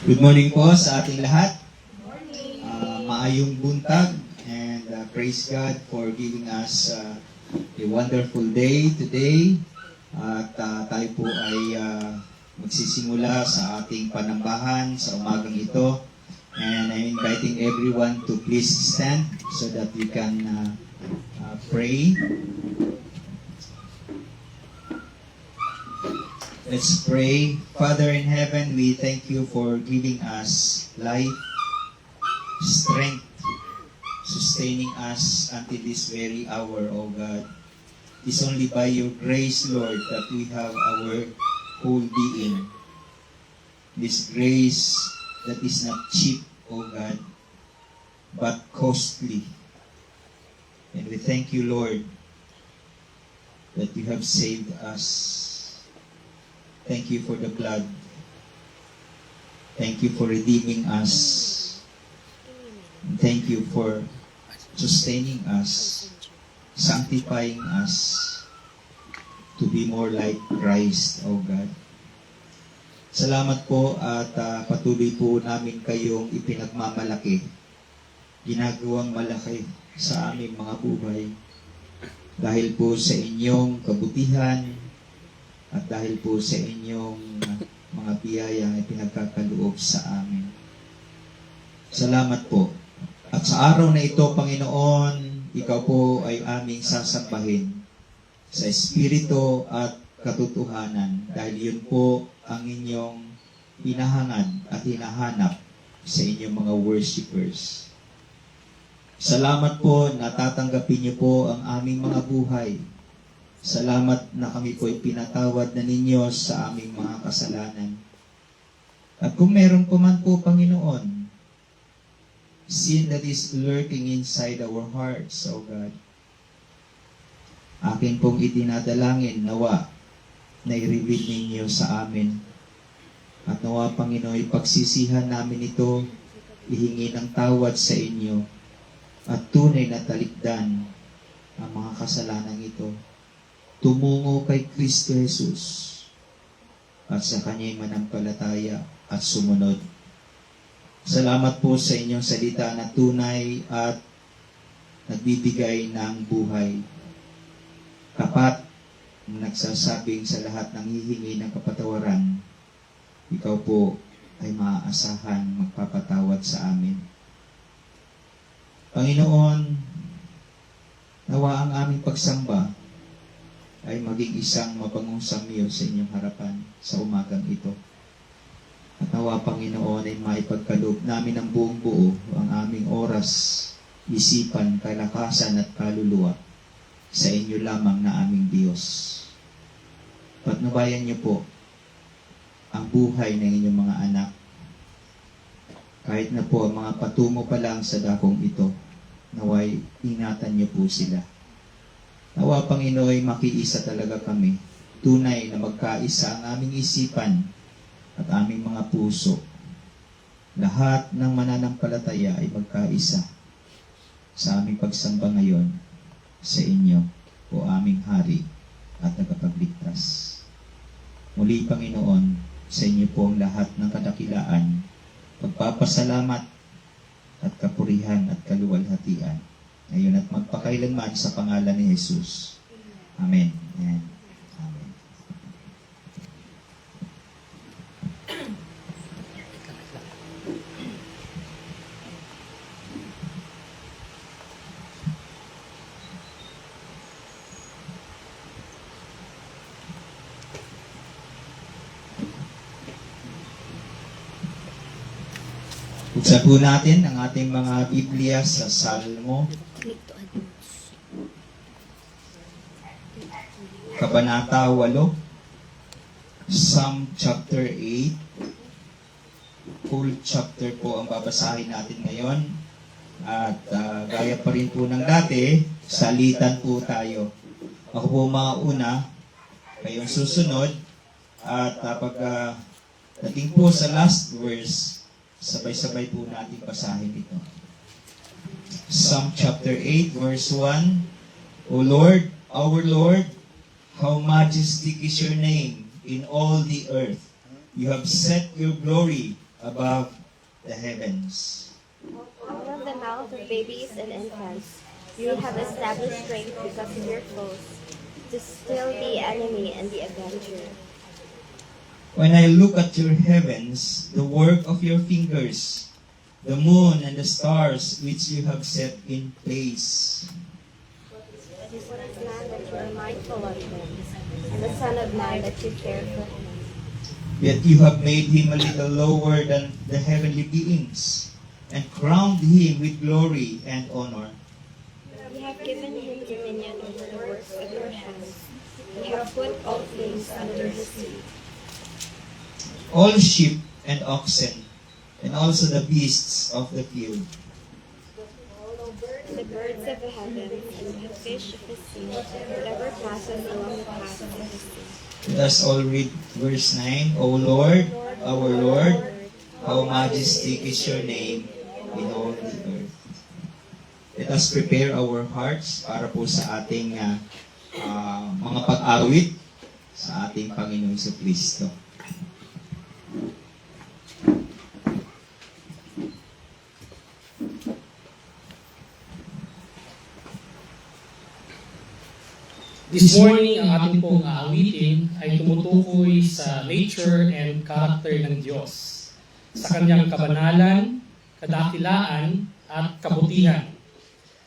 Good morning po sa ating lahat. Maayong buntag and praise God for giving us a wonderful day today. At tayo po ay magsisimula sa ating panambahan sa umagang ito. And I'm inviting everyone to please stand so that we can pray. Let's pray. Father in heaven, we thank you for giving us life, strength, sustaining us until this very hour, O God. It's only by your grace, Lord, that we have our whole being. This grace that is not cheap, O God, but costly. And we thank you, Lord, that you have saved us. Thank you for the blood. Thank you for redeeming us. And thank you for sustaining us, sanctifying us to be more like Christ, O God. Salamat po at patuloy po namin kayong ipinagmamalaki, ginagawang malaki sa aming mga buhay dahil po sa inyong kabutihan, at dahil po sa inyong mga biyayang ipinagkakaloob sa amin. Salamat po. At sa araw na ito, Panginoon, ikaw po ay aming sasambahin sa Espiritu at katotohanan dahil yun po ang inyong hinahangad at hinahanap sa inyong mga worshipers. Salamat po na tatanggapin niyo po ang aming mga buhay. Salamat na kami po ay pinatawad na ninyo sa aming mga kasalanan. At kung meron po man po, Panginoon, sin that is lurking inside our hearts, O God, akin pong itinadalangin, nawa, na i-reveal ninyo sa amin. At nawa, Panginoon, ipagsisihan namin ito, ihingi ng tawad sa inyo, at tunay na talikdan ang mga kasalanan ito. Tumungo kay Kristo Jesus at sa Kanya'y manampalataya at sumunod. Salamat po sa inyong salita na tunay at nagbibigay ng buhay. Tapat, nagsasabing sa lahat ng hihingi ng kapatawaran, ikaw po ay maaasahan magpapatawad sa amin. Panginoon, nawa ang aming pagsamba ay maging isang mabangong samyo sa inyong harapan sa umagang ito. At nawa, Panginoon, ay maipagkaloob namin ng buong buo ang aming oras, isipan, kalakasan at kaluluwa sa inyo lamang na aming Diyos. Patnubayan niyo po ang buhay ng inyong mga anak. Kahit na po ang mga patungo pa lang sa dakong ito, naway ingatan niyo po sila. Nawa, Panginoon, makiisa talaga kami. Tunay na magkaisa ang aming isipan at aming mga puso. Lahat ng mananampalataya ay magkaisa sa aming pagsamba ngayon sa inyo, o aming Hari at Tagapagligtas. Muli, Panginoon, sa inyo po ang lahat ng kadakilaan, pagpapasalamat at kapurihan at kaluwalhatian. Ngayon at magpakailanman sa pangalan ni Jesus. Amen. Amen. Amen. Buksan po natin ang ating mga Biblia sa Salmo, Kabanata 8, Psalm chapter 8, full chapter po ang babasahin natin ngayon. At gaya pa rin po ng dati, salitan po tayo. Ako po mauna, kayong susunod, at pag dating po sa last verse, sabay-sabay po natin basahin ito. Psalm chapter 8, verse 1, O Lord, our Lord, how majestic is your name in all the earth. You have set your glory above the heavens. Out of the mouth of babies and infants, you have established strength because of your foes, to still the enemy and the avenger. When I look at your heavens, the work of your fingers, the moon and the stars which you have set in place. What is man that you are mindful of him, and the Son of Man that you care for him? Yet you have made him a little lower than the heavenly beings, and crowned him with glory and honor. You have given him dominion over the works of your hands. You have put all things under his feet. All sheep and oxen, and also the beasts of the field, The birds of the heavens and the fish of the sea, whatever passes along the paths of the sea. Let us all read verse 9. O Lord, our Lord, how majestic is your name in all the earth. Let us prepare our hearts para po sa ating mga pag-awit sa ating Panginoong Kristo. This morning, ang ating pong aawitin ay tumutukoy sa nature and character ng Diyos, sa kanyang kabanalan, kadakilaan, at kabutihan.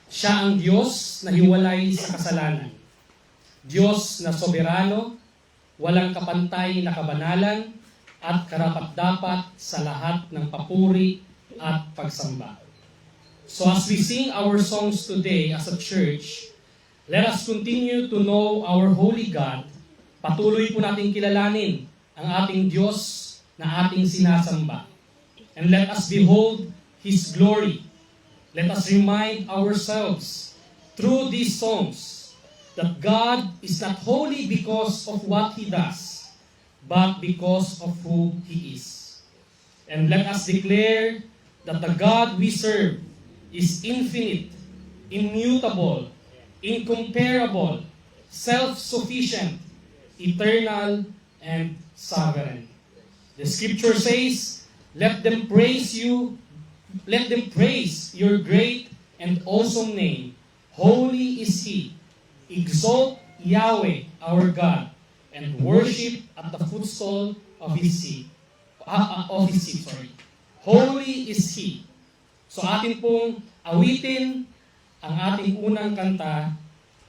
Siya ang Diyos na hiwalay sa kasalanan. Diyos na soberano, walang kapantay na kabanalan, at karapat-dapat sa lahat ng papuri at pagsamba. So as we sing our songs today as a church, let us continue to know our holy God. Patuloy po natin kilalanin ang ating Diyos na ating sinasamba. And let us behold His glory. Let us remind ourselves through these songs that God is not holy because of what He does, but because of who He is. And let us declare that the God we serve is infinite, immutable, incomparable, self-sufficient, eternal, and sovereign. The scripture says, let them praise you, let them praise your great and awesome name. Holy is He. Exalt Yahweh, our God, and worship at the footstool of His seat. Holy is He. So atin pong awitin ang ating unang kanta,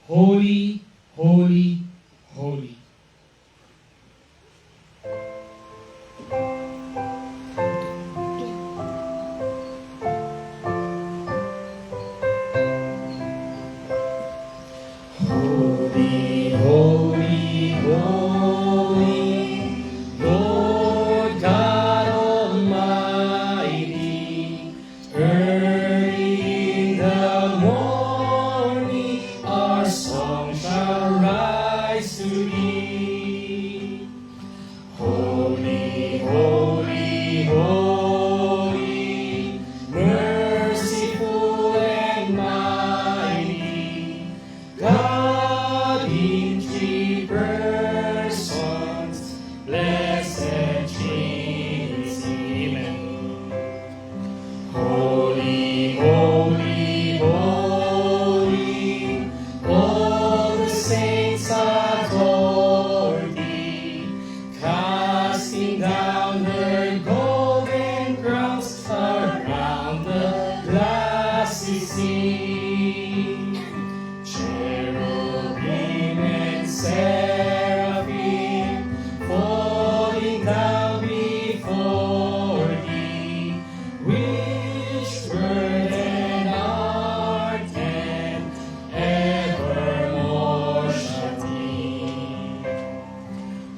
Holy, Holy, Holy. Holy, holy, holy, Lord God Almighty, early in the morning our song shall rise to Thee. Holy, holy, holy, merciful and mighty, God in three persons, blessed Trinity. Amen. Holy, holy, holy, all the saints adore Thee, casting down their golden crowns around the glassy sea. Cherubim and seraphim falling down before Thee, which word and art and evermore shall be.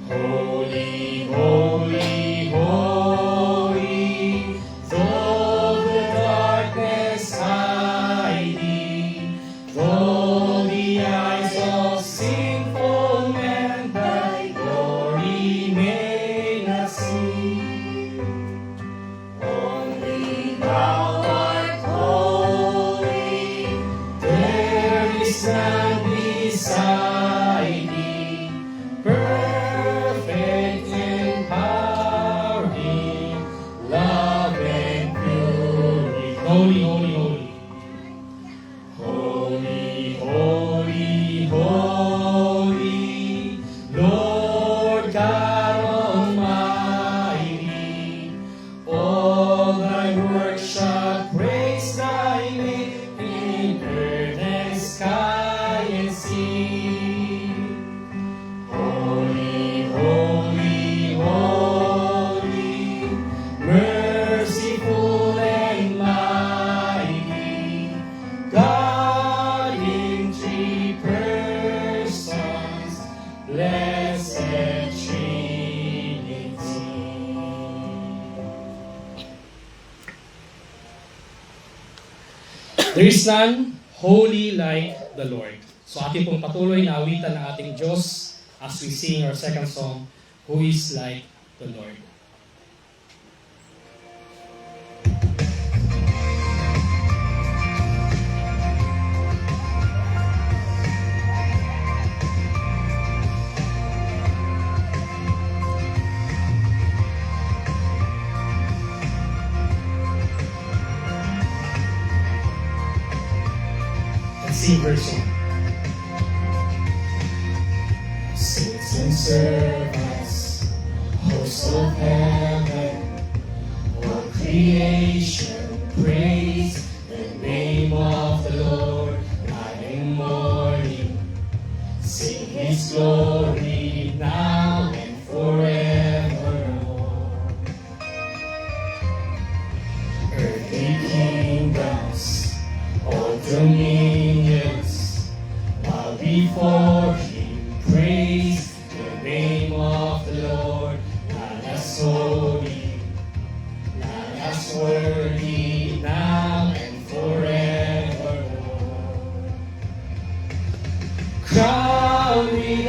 Holy, holy, holy, though the darkness hide Thee, though the eyes of sinful men Thy glory may not see. Only Thou art holy, there is none beside Thee, perfect in power, in love. merciful and mighty, God in three persons, blessed Trinity. There is none holy like the Lord. So ating pong patuloy na awitan ng ating Diyos as we sing our second song, Who is like the Lord. Let's sing verse 1. Saints and servants, hosts of heaven, all creation, praise the name of the Lord. Night and morning, sing His glory now and forevermore. Earthly kingdoms, all dominions, bow before Him, praise the name of the Lord. Not as holy, not as worthy, now and forevermore. Crowned with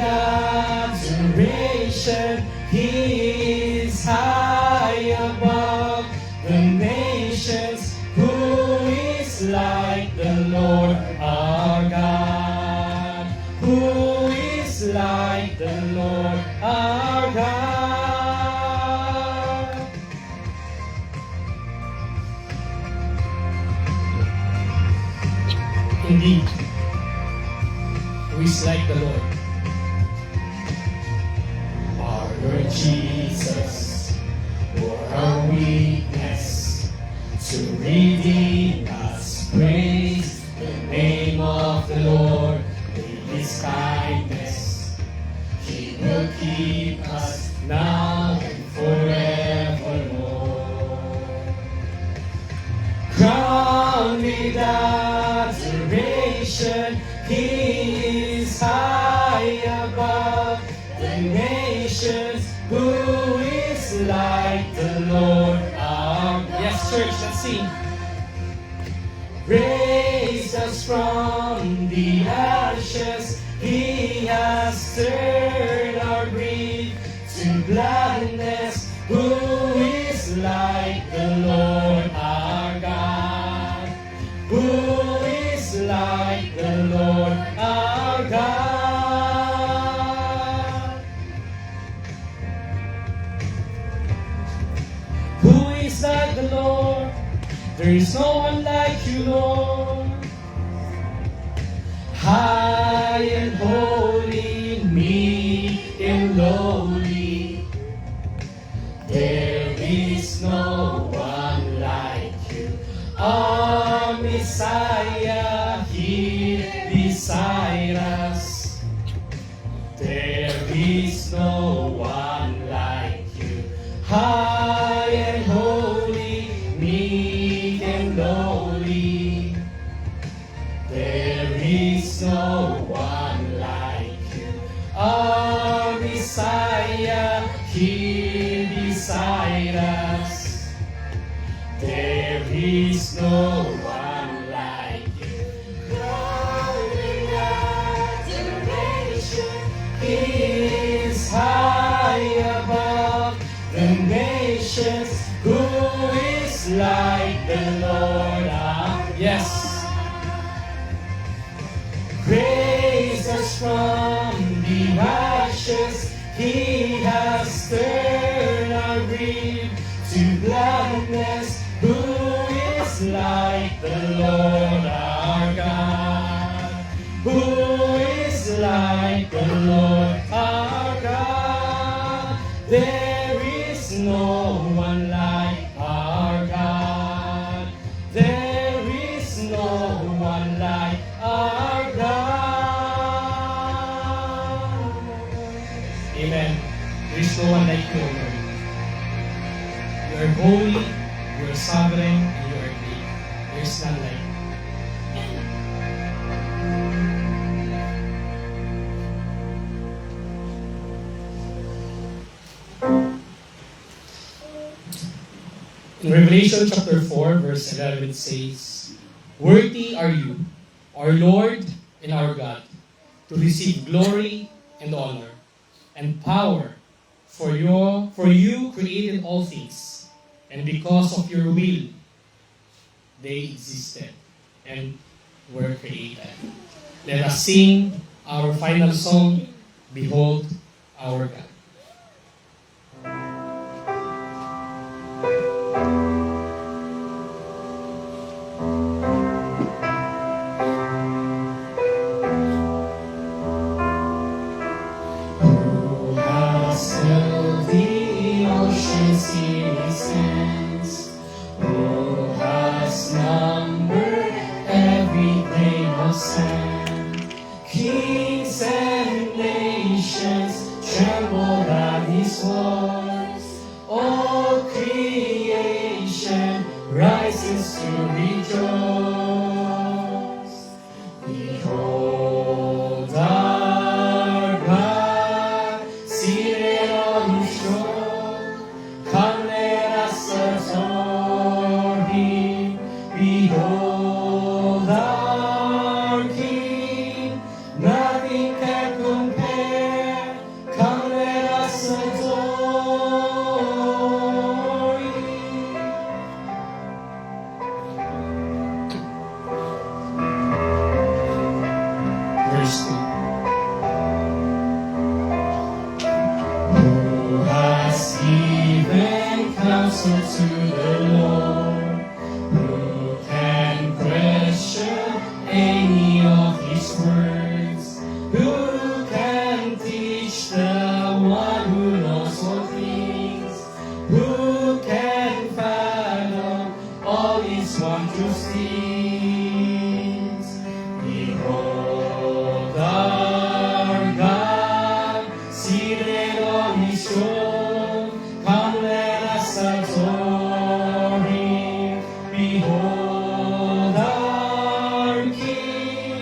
adoration, He is high above the nations. Who is like the Lord our God? Who is like the Lord our God? Indeed, who is like the Lord? Our Lord Jesus bore our weakness to redeem us. Praise the name of the Lord. In His kindness, He will keep us now and forevermore. Crowned with adoration, He is high above the nations. Who is like the Lord our God? Yes, church, let's sing. Raised us from the ashes, He has turned our grief to gladness. Who is like the Lord our God? Who is like the Lord our God? Who is like the Lord? There is no one like you, Lord. High and holy, meek and lowly, there is no one like you. Our Messiah, here beside us. There is no one like you. High and holy, meek and lowly, there is no one like you. Our Messiah, here beside us. There is no one like you. Glory adoration, He is high above the nations. Who is like the Lord our God? Yes. Raised us from the ashes, He has turned our grief to gladness. Who is like the Lord our God? Who is like the Lord our God? There is no one like our God. There is no one like our God. Amen. There is no one like you, Lord. You are holy, you are sovereign, and you are great. There is none like you. In Revelation chapter 4, verse 11, it says, "Worthy are you, our Lord and our God, to receive glory and honor and power, for you created all things, and because of your will, they existed and were created." Let us sing our final song, "Behold our God." Still the ocean's in his hands, who has numbered every grain of sand. Kings and nations tremble at his voice. All creation rises to rejoice. Behold our God, seated on his throne. Come, let us adore him. Behold our King, nothing can compare. Come, let us adore him. Verse 2. Who has given counsel to the Lord? Who can question any of his words? Who can teach the one who knows all things? Who can fathom all his wondrous deeds? Behold our God, seated on his throne. Come, let us adore him. Behold our King,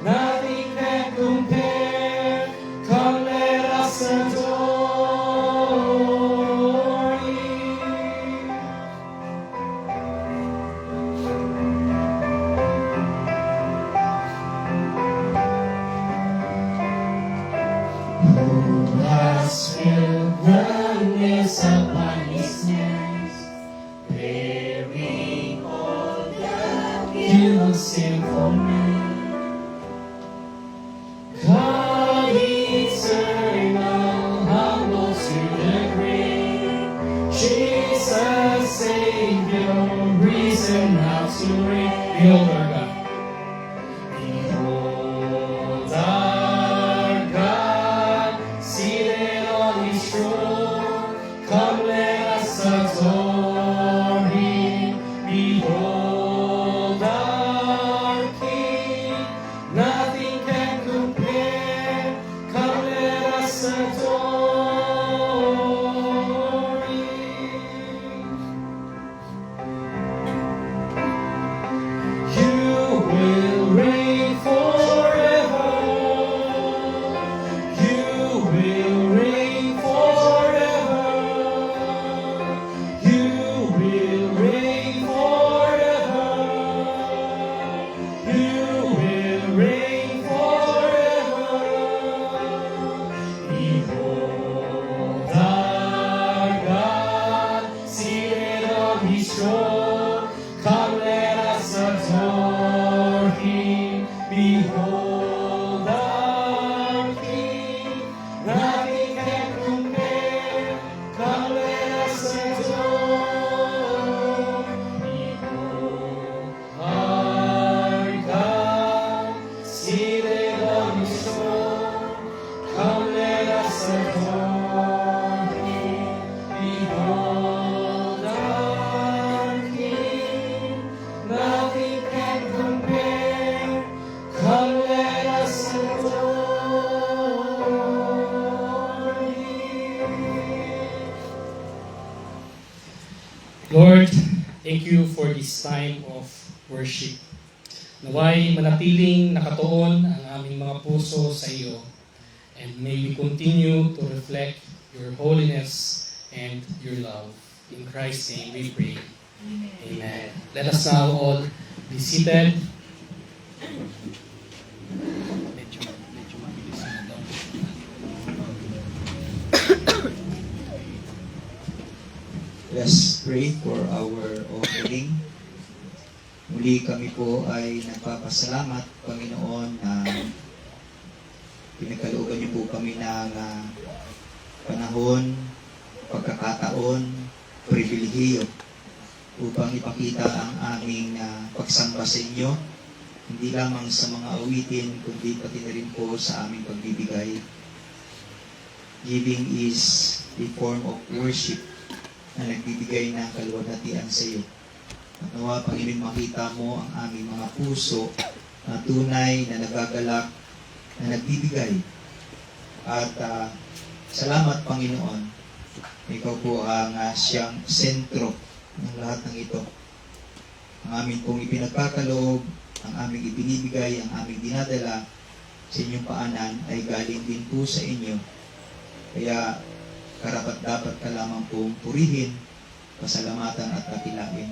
nothing can compare. Come, let us adore him. Who has filled goodness upon his hands, bearing all the guilt sinful man. God eternal, humble to the grave, Jesus Savior, risen now to reign. Behold our God. Behold our God, seated on his throne. Come, let us adore him. Behold our King, nothing can compare. Come, let us adore him. You will reign forever. You will reign forever. You will reign forever. You will reign forever. Behold our God, seated on his throne. Come, let us adore him. Behold our King, nothing can compare. Come, let us adore. Behold our God, seated on his throne. Come, let us adore him. Behold our King. Lord, thank you for this time of worship. Naway manatiling nakatuon ang aming mga puso sa iyo, and may we continue to reflect your holiness and your love. In Christ's name we pray. Amen. Let us now all be seated. Medyo mabilis na daw. Let's pray for our offering. Muli kami po ay nagpapasalamat, Panginoon, na pinagkalooban niyo po kami ng panahon, pagkakataon, pribilehiyo upang ipakita ang aming pagsamba sa inyo, hindi lamang sa mga awitin, kundi pati na rin po sa aming pagbibigay. Giving is a form of worship na nagbibigay ng kaluwalhatian sa iyo. At nawa, Panginoon, makita mo ang aming mga puso na tunay, na nagagalak, na nagbibigay. At salamat, Panginoon. Ikaw po ang siyang sentro ng lahat ng ito. Ang aming pong ipinagkakaloob, ang aming ibinibigay, ang aming dinadala sa inyong paanan ay galing din po sa inyo. Kaya karapat dapat ka lamang pong purihin, pasalamatan at dakilain.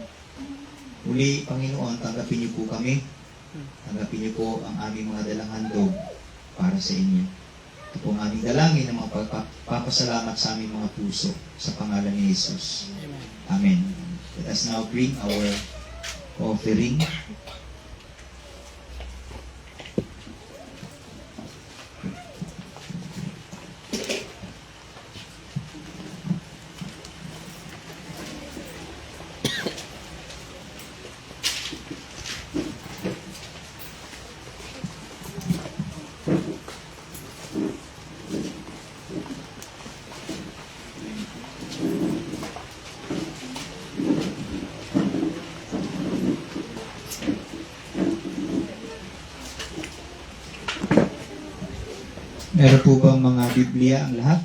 Muli, Panginoon, tanggapin niyo po kami. Tanggapin niyo po ang aming mga dalang handog para sa inyo. Ito po ang aming dalangin ng mga pagpapasalamat sa aming mga puso sa pangalan ni Jesus. Amen. Let us now bring our offering. Meron po bang mga Biblia ang lahat?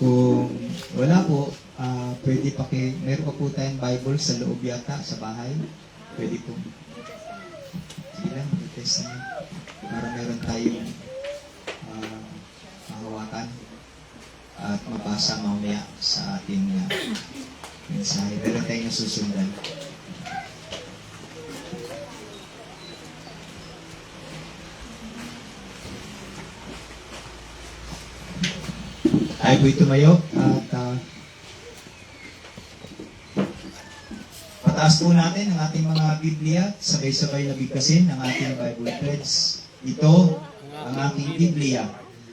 Kung wala po, pwede meron pa po tayong Bible sa loob yata, sa bahay. Pwede po. Sige lang, mag-test naman. Para meron tayong mahawakan at mabasa mamaya sa ating mensahe. Meron tayong nasusundan. Tayo po'y tumayo at pataas po natin ang ating mga Biblia, sabay-sabay na bigkasin ang ating Bible pledge. Ito ang aking Biblia.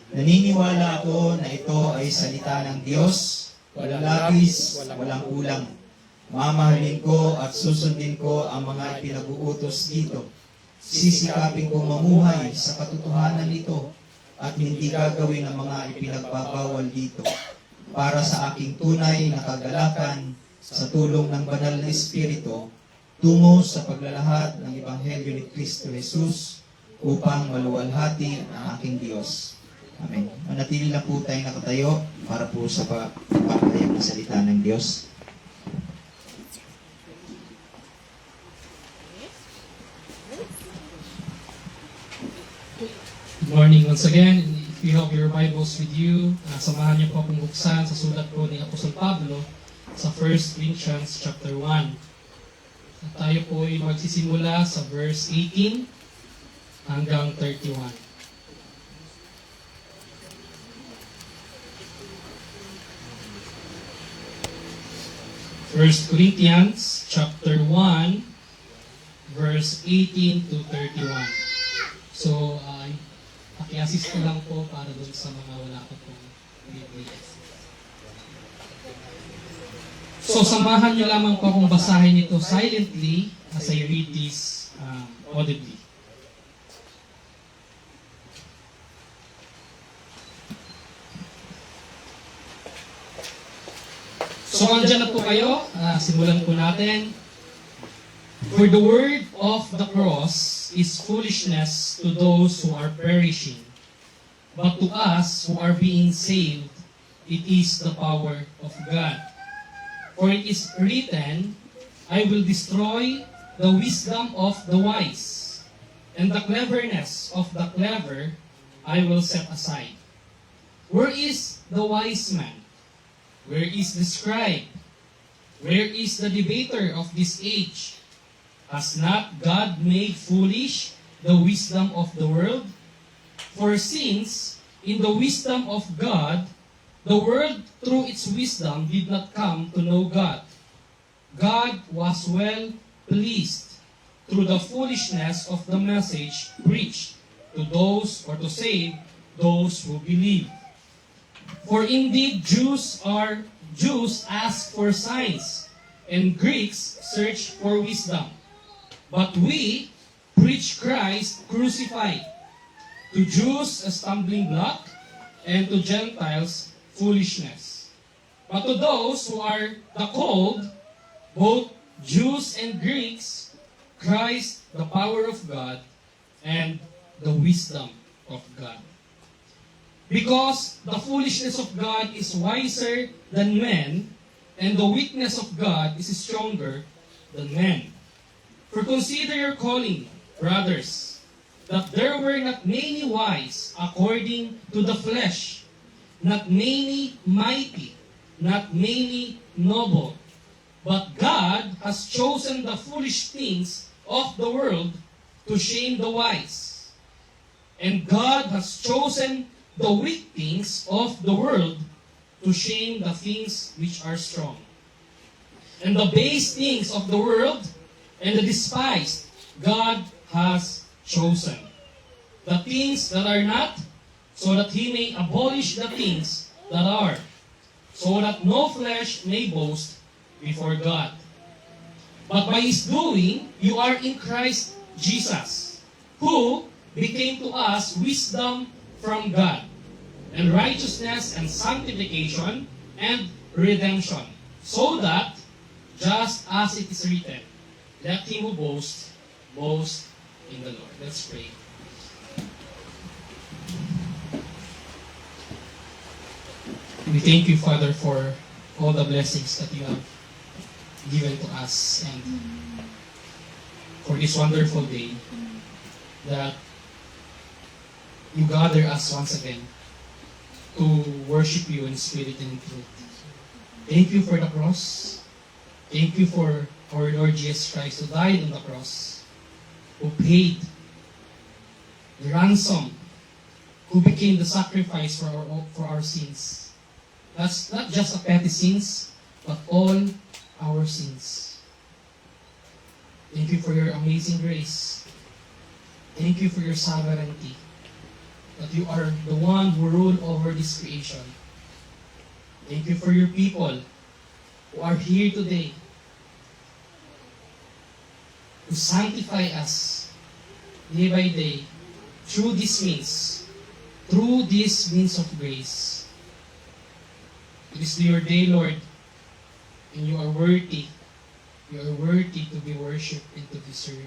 Naniniwala ako na ito ay salita ng Diyos, walang labis, walang kulang. Mamahalin ko at susundin ko ang mga ipinag-uutos dito. Sisikapin kong mamuhay sa katotohanan nito at hindi gagawin ang mga ipinagbabawal dito para sa aking tunay na kagalakan sa tulong ng banal na Espiritu tungo sa paglalahad ng Ebanghelyo ni Kristo Jesus upang maluwalhati ang aking Diyos. Amen. Manatili lang po tayong nakatayo para po sa pagpapahayag ng salita ng Diyos. Good morning once again. If you have your Bibles with you, samahan niyo po akong buksan sa sulat po ni Apostol Pablo sa 1 Corinthians chapter 1. At tayo po ay magsisimula sa verse 18 hanggang 31. First Corinthians chapter 1 verse 18 to 31. So, paki-assist ko lang po para doon sa mga wala ko pong Biblia. So, samahan nyo lamang po akong basahin ito silently as I read this audibly. So, andyan na po kayo. Simulan po natin. For the word of the cross is foolishness to those who are perishing, but to us who are being saved, it is the power of God. For it is written, I will destroy the wisdom of the wise, and the cleverness of the clever I will set aside. Where is the wise man? Where is the scribe? Where is the debater of this age? Has not God made foolish the wisdom of the world? For since, in the wisdom of God, the world through its wisdom did not come to know God, God was well pleased through the foolishness of the message preached to those, or to save those who believe. For indeed Jews ask for signs, and Greeks search for wisdom. But we preach Christ crucified, to Jews a stumbling block, and to Gentiles foolishness. But to those who are the called, both Jews and Greeks, Christ, the power of God, and the wisdom of God. Because the foolishness of God is wiser than men, and the weakness of God is stronger than men. For consider your calling, brothers, that there were not many wise according to the flesh, not many mighty, not many noble. But God has chosen the foolish things of the world to shame the wise. And God has chosen the weak things of the world to shame the things which are strong. And the base things of the world and the despised God has chosen. The things that are not, so that He may abolish the things that are, so that no flesh may boast before God. But by His doing, you are in Christ Jesus, who became to us wisdom from God, and righteousness and sanctification and redemption, so that, just as it is written, let him who boasts, boast in the Lord. Let's pray. We thank you, Father, for all the blessings that you have given to us, and for this wonderful day that you gather us once again to worship you in spirit and in truth. Thank you for the cross. Thank you for our Lord Jesus Christ who died on the cross, who paid the ransom, who became the sacrifice for our sins. That's not just the petty sins, but all our sins. Thank you for your amazing grace. Thank you for your sovereignty, that you are the one who rule over this creation. Thank you for your people who are here today to sanctify us day by day through this means of grace. It is your day, Lord, and you are worthy. You are worthy to be worshipped and to be served.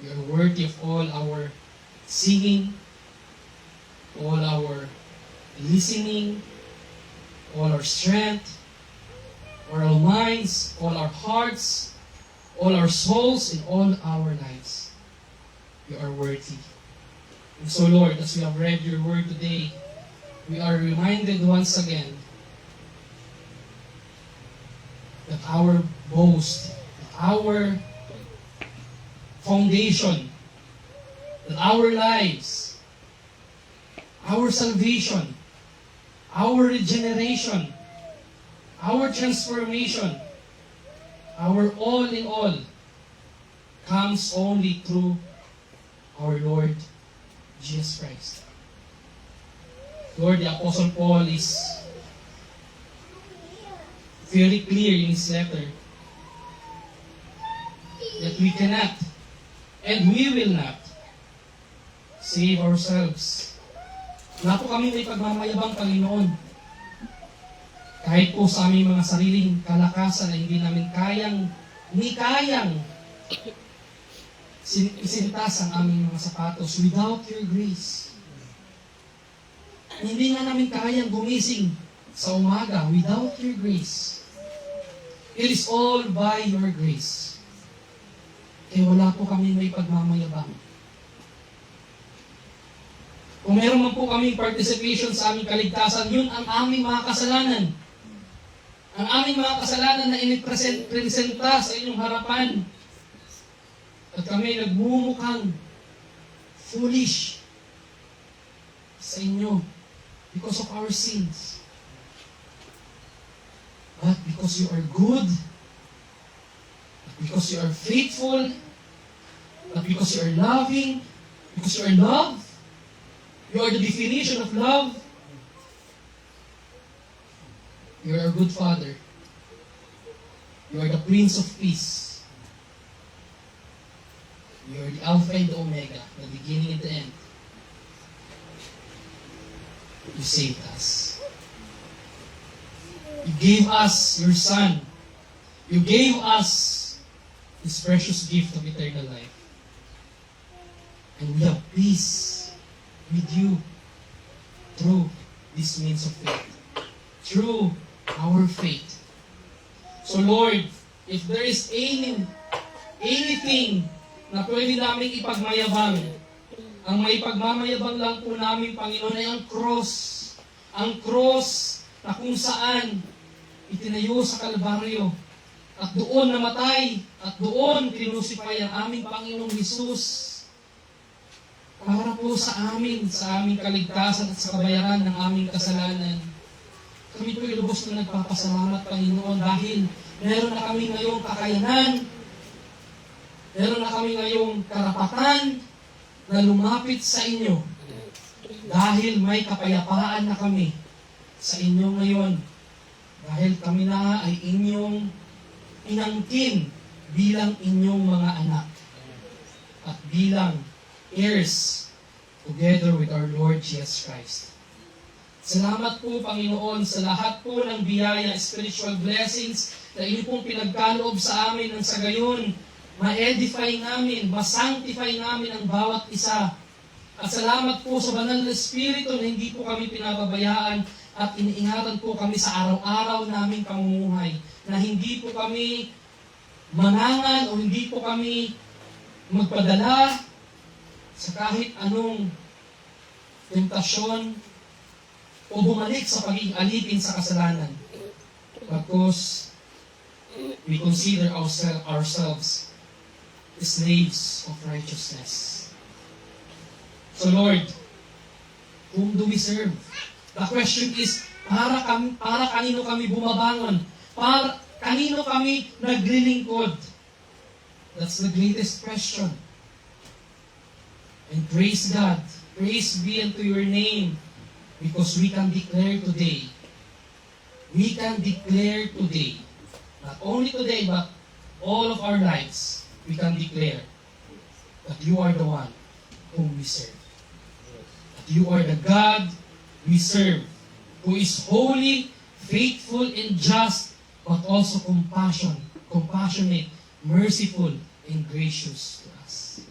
You are worthy of all our singing, all our listening, all our strength, all our minds, all our hearts, all our souls, and all our lives. You are worthy. And so, Lord, as we have read your word today, we are reminded once again that our boast, that our foundation, that our lives, our salvation, our regeneration, our transformation, our all in all, comes only through our Lord Jesus Christ. Lord, the Apostle Paul is very clear in his letter that we cannot and we will not save ourselves. Wala po kami may pagmamayabang, Panginoon. Kahit po sa aming mga sariling kalakasan na hindi namin kayang isintas ang aming mga sapatos without your grace. Hindi nga namin kayang gumising sa umaga without your grace. It is all by your grace. Kaya wala po kami may pagmamayabang. Kung meron man po kaming participation sa aming kaligtasan, yun ang aming mga kasalanan. Ang aming mga kasalanan na inipresenta sa inyong harapan. At kami nagmumukhang foolish sa inyo because of our sins. But because you are good, because you are faithful, but because you are loving, because you are love, you are the definition of love. You are a good Father. You are the Prince of Peace. You are the Alpha and the Omega, the beginning and the end. You saved us. You gave us your Son. You gave us His precious gift of eternal life. And we have peace with you through this means of faith. Through our faith. So Lord, if there is anything na pwede namin ipagmayabang, ang may pagmamayabang lang po namin, Panginoon, ay ang cross. Ang cross na kung saan itinayo sa Kalbaryo at doon namatay at doon kinusipay ang aming Panginoong Hesus para po sa aming kaligtasan at sa kabayaran ng aming kasalanan. Kami po'y lubos na nagpapasalamat, Panginoon, dahil meron na kami ngayong kakayanan, meron na kami ngayong karapatan na lumapit sa inyo dahil may kapayapaan na kami sa inyo ngayon. Dahil kami na ay inyong inangkin bilang inyong mga anak at bilang heirs together with our Lord Jesus Christ. Salamat po, Panginoon, sa lahat po ng biyaya, spiritual blessings na inyo pong pinagkaloob sa amin nang sa gayon, ma-edify namin, ma-sanctify namin ang bawat isa. At salamat po sa banal na Espiritu na hindi po kami pinababayaan at iniingatan po kami sa araw-araw naming pamumuhay, na hindi po kami manangan o hindi po kami magpadala sa kahit anong tentasyon o bumalik sa pagiging alipin sa kasalanan. Because we consider ourselves slaves of righteousness. So Lord, whom do we serve? The question is, para kanino kami bumabangon? Para kanino kami naglilingkod? That's the greatest question. And praise God, praise be unto your name, because we can declare today, not only today, but all of our lives, we can declare that you are the one whom we serve. That you are the God we serve, who is holy, faithful, and just, but also compassionate, merciful, and gracious to us.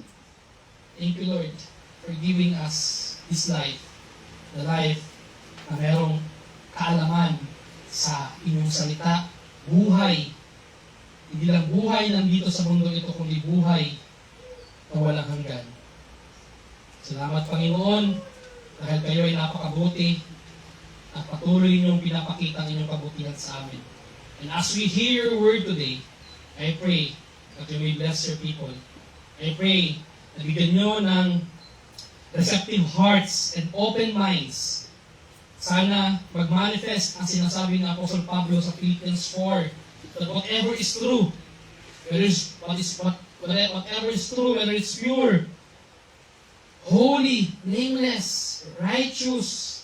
Thank you, Lord, for giving us this life, the life na merong kaalaman sa inyong salita, buhay. Hindi lang buhay nandito sa mundo ito, kundi buhay na walang hanggan. Salamat, Panginoon, dahil kayo ay napakabuti at patuloy ninyong pinapakita ang inyong kabutihan sa amin. And as we hear your word today, I pray that you may bless your people. I pray na bigyan nyo ng receptive hearts and open minds. Sana mag-manifest ang sinasabi ng Apostle Pablo sa Philippians 4, that whatever is true, whatever is true, whether it's pure, holy, nameless, righteous,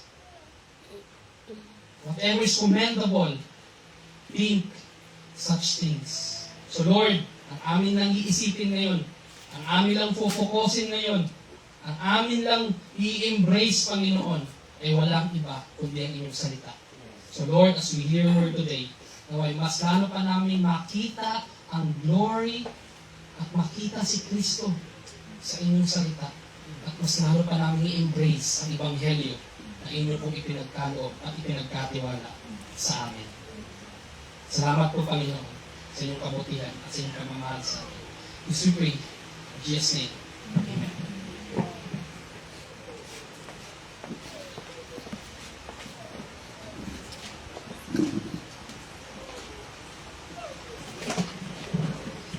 whatever is commendable, think such things. So Lord, ang amin lang iisipin ngayon, ang amin lang focusin ngayon, ang amin lang i-embrace, Panginoon, ay walang iba kundi ang inyong salita. So Lord, as we hear your word today, naway mas lalo pa namin makita ang glory at makita si Kristo sa inyong salita. At mas lalo pa namin i-embrace ang Ebanghelyo na inyo pong ipinagkaloob at ipinagkatiwala sa amin. Salamat po, Panginoon. sa inyong kabutihan at sa inyong pamamahal sa amin. We pray, in Jesus' name. Amen.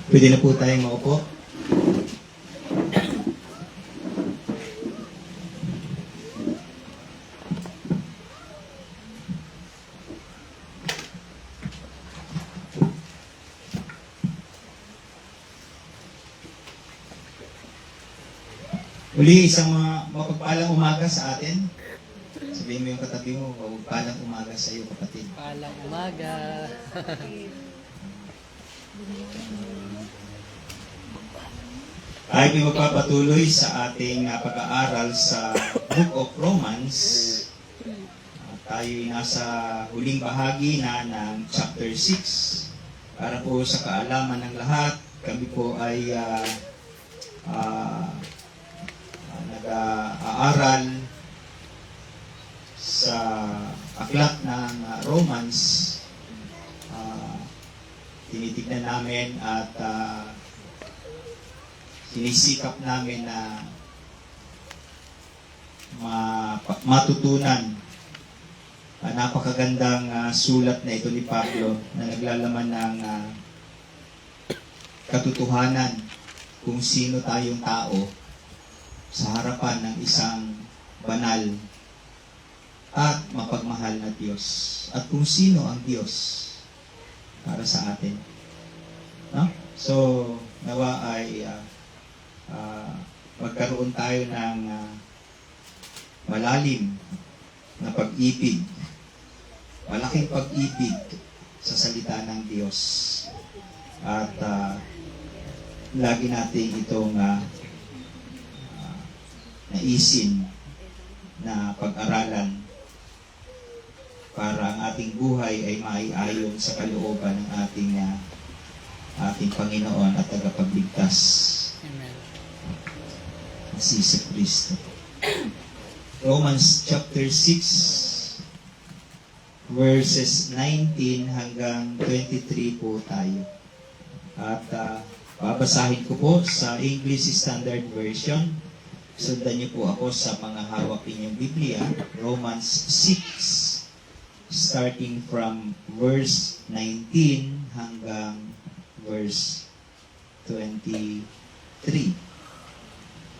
Pwede na po tayong maupo. Uli, isang mapagpalang umaga sa atin. Sabihin mo yung katabi mo, mapagpalang umaga sa iyo, kapatid. Palang umaga. Tayo ay magpapatuloy sa ating pag-aaral sa Book of Romans. Tayo ay nasa huling bahagi na ng chapter 6. Para po sa kaalaman ng lahat, kami po ay nag-aaral sa aklat ng Romans. Tinitignan namin at sinisikap namin na matutunan napakagandang sulat na ito ni Pablo na naglalaman ng katotohanan kung sino tayong tao sa harapan ng isang banal at mapagmahal na Diyos at kung sino ang Diyos para sa atin. No? So, nawa ay magkaroon tayo ng malalim na pag-ibig, malaking pag-ibig sa salita ng Diyos. At lagi natin itong naisin na pag-aralan para ang ating buhay ay maiayon sa kalooban ng ating Panginoon at tagapagligtas. Amen. Si Kristo. Romans chapter 6 verses 19 hanggang 23 po tayo. At babasahin ko po sa English Standard Version. Sundan niyo po ako sa mga hawak ninyong Biblia. Romans 6 starting from verse 19 hanggang verse 23.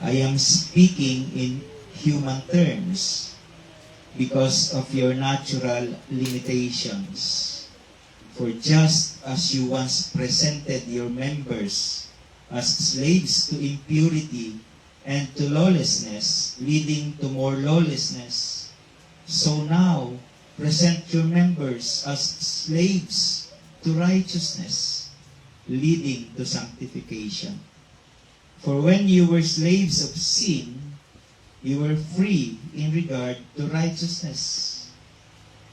I am speaking in human terms because of your natural limitations. For just as you once presented your members as slaves to impurity and to lawlessness, leading to more lawlessness, so now present your members as slaves to righteousness, leading to sanctification. For when you were slaves of sin, you were free in regard to righteousness.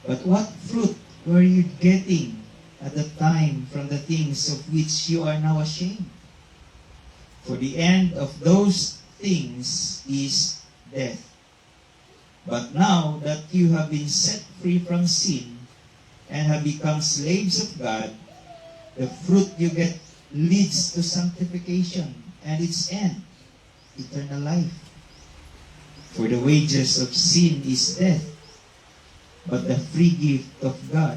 But what fruit were you getting at the time from the things of which you are now ashamed? For the end of those things is death. But now that you have been set free from sin and have become slaves of God, the fruit you get leads to sanctification and its end, eternal life. For the wages of sin is death, but the free gift of God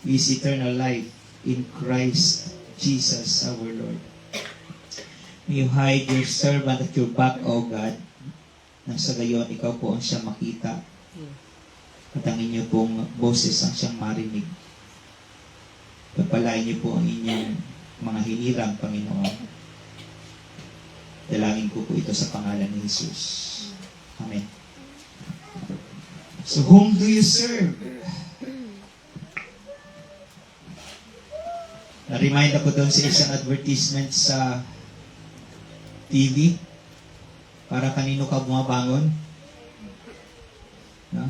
is eternal life in Christ Jesus our Lord. May you hide your servant at your back, O God, nang sa gayon ikaw po ang siyang makita at ang inyo pong boses ang siyang marinig. Pagpalain niyo po ang inyong mga hinirang, Panginoon. Dalangin ko po ito sa pangalan ni Jesus. Amen. So whom do you serve? Na-remind ako doon sa isang advertisement sa TV. Para kanino ka bumabangon? No?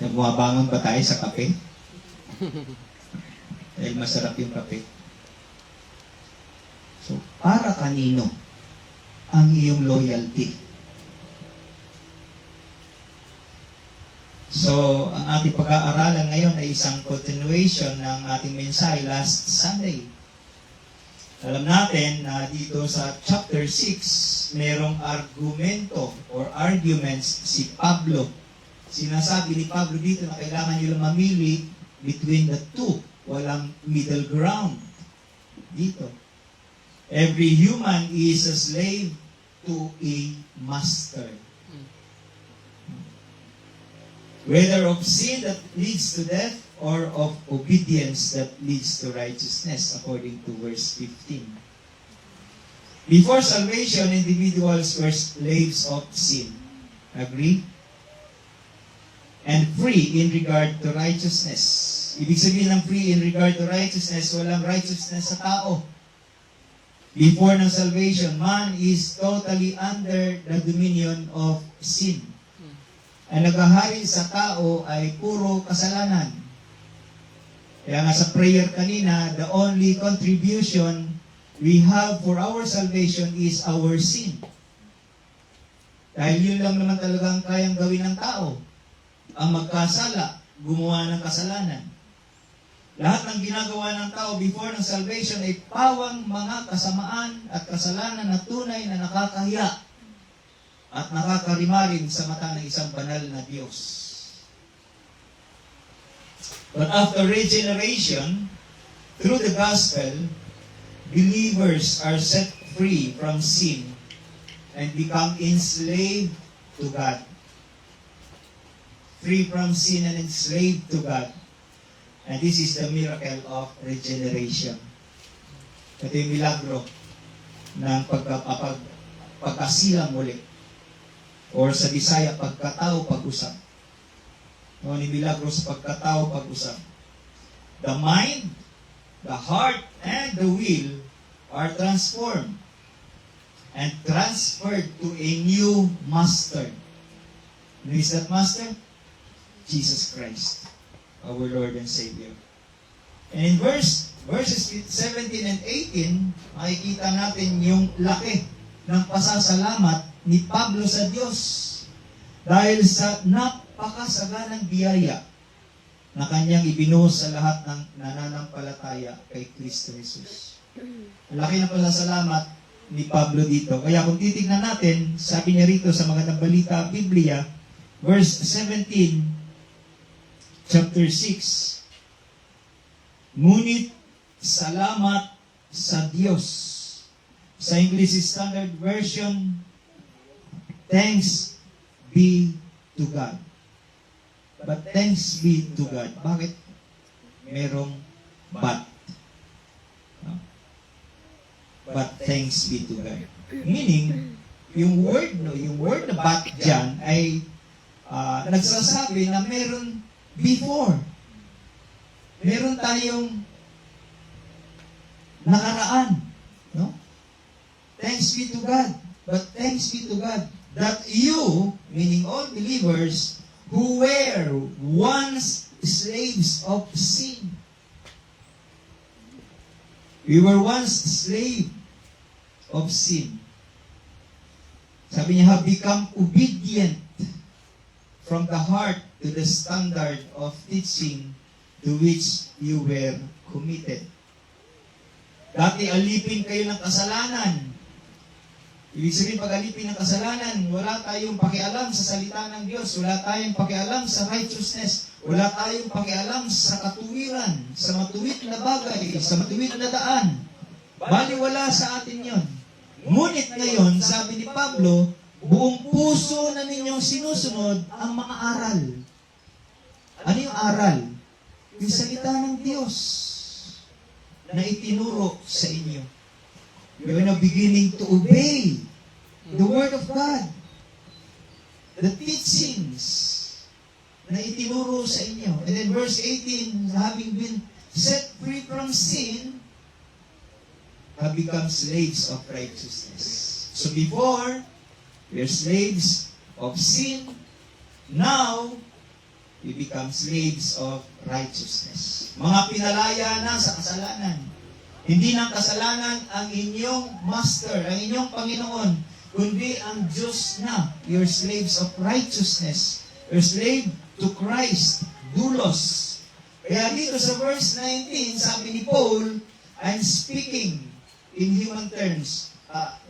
Bumabangon ba tayo sa kape? Dahil masarap yung kape. So, para kanino ang iyong loyalty? So, ang ating pag-aaralan ngayon ay isang continuation ng ating mensahe last Sunday. Alam natin na dito sa chapter 6, merong argumento or arguments si Pablo. Sinasabi ni Pablo dito na kailangan nyo lang mamili between the two. Walang middle ground dito. Every human is a slave to a master. Whether of sin that leads to death or of obedience that leads to righteousness, according to verse 15. Before salvation, individuals were slaves of sin. Agree? And free in regard to righteousness. Ibig sabihin ng free in regard to righteousness, walang righteousness sa tao. Before ng salvation, man is totally under the dominion of sin. Ang naghahari sa tao ay puro kasalanan. Kaya nga sa prayer kanina, the only contribution we have for our salvation is our sin. Dahil yun lang naman talaga ang kayang gawin ng tao. Ang magkasala, gumawa ng kasalanan. Lahat ng ginagawa ng tao before ng salvation ay pawang mga kasamaan at kasalanan na tunay na nakakahiya at nakakarimarin sa mata ng isang banal na Diyos. But after regeneration, through the gospel, believers are set free from sin and become enslaved to God. Free from sin and enslaved to God. And this is the miracle of regeneration. Ito yung milagro ng pagkasilang muli. Or sa Bisaya, pagkatao, pag-usap. No, ni milagro sa pagkatao, pag-usap. The mind, the heart, and the will are transformed and transferred to a new master. Who is that master? Jesus Christ, our Lord and Savior. And in verses 17 and 18, makikita natin yung laki ng pasasalamat ni Pablo sa Diyos dahil sa napakasaganang biyaya na kanyang ibinuhos sa lahat ng nananampalataya kay Kristo Jesus. Ang laki ng pasasalamat ni Pablo dito. Kaya kung titignan natin, sabi niya rito sa Magandang Balita, Biblia, verse 17, chapter 6, ngunit salamat sa Diyos. Sa English Standard Version, thanks be to God. But thanks be to God. Bakit? Merong but. No? But thanks be to God. Meaning, yung word na but dyan ay nagsasabi na meron before. Meron tayong nakaraan. No? Thanks be to God. But thanks be to God that you, meaning all believers, who were once slaves of sin. We were once slave of sin. Sabi niya, have become obedient from the heart to the standard of teaching to which you were committed. Dati alipin kayo ng kasalanan. Ibig sabihin, pag alipin ng kasalanan, wala tayong pakialam sa salita ng Diyos. Wala tayong pakialam sa righteousness. Wala tayong pakialam sa katuwiran, sa matuwid na bagay, sa matuwid na daan. Baliwala sa atin yon. Ngunit ngayon, sabi ni Pablo, buong puso na ninyong sinusunod ang mga aral. Ano yung aral? Yung salita ng Diyos na itinuro sa inyo. You're now beginning to obey the Word of God. The teachings na itinuro sa inyo. And then verse 18, having been set free from sin, have become slaves of righteousness. So before, we are slaves of sin. Now, we become slaves of righteousness. Mga pinalaya na sa kasalanan. Hindi ng kasalanan ang inyong master, ang inyong Panginoon, kundi ang Diyos na. You're slaves of righteousness. You're slave to Christ, doulos. Kaya dito sa verse 19, sabi ni Paul, I'm speaking in human terms.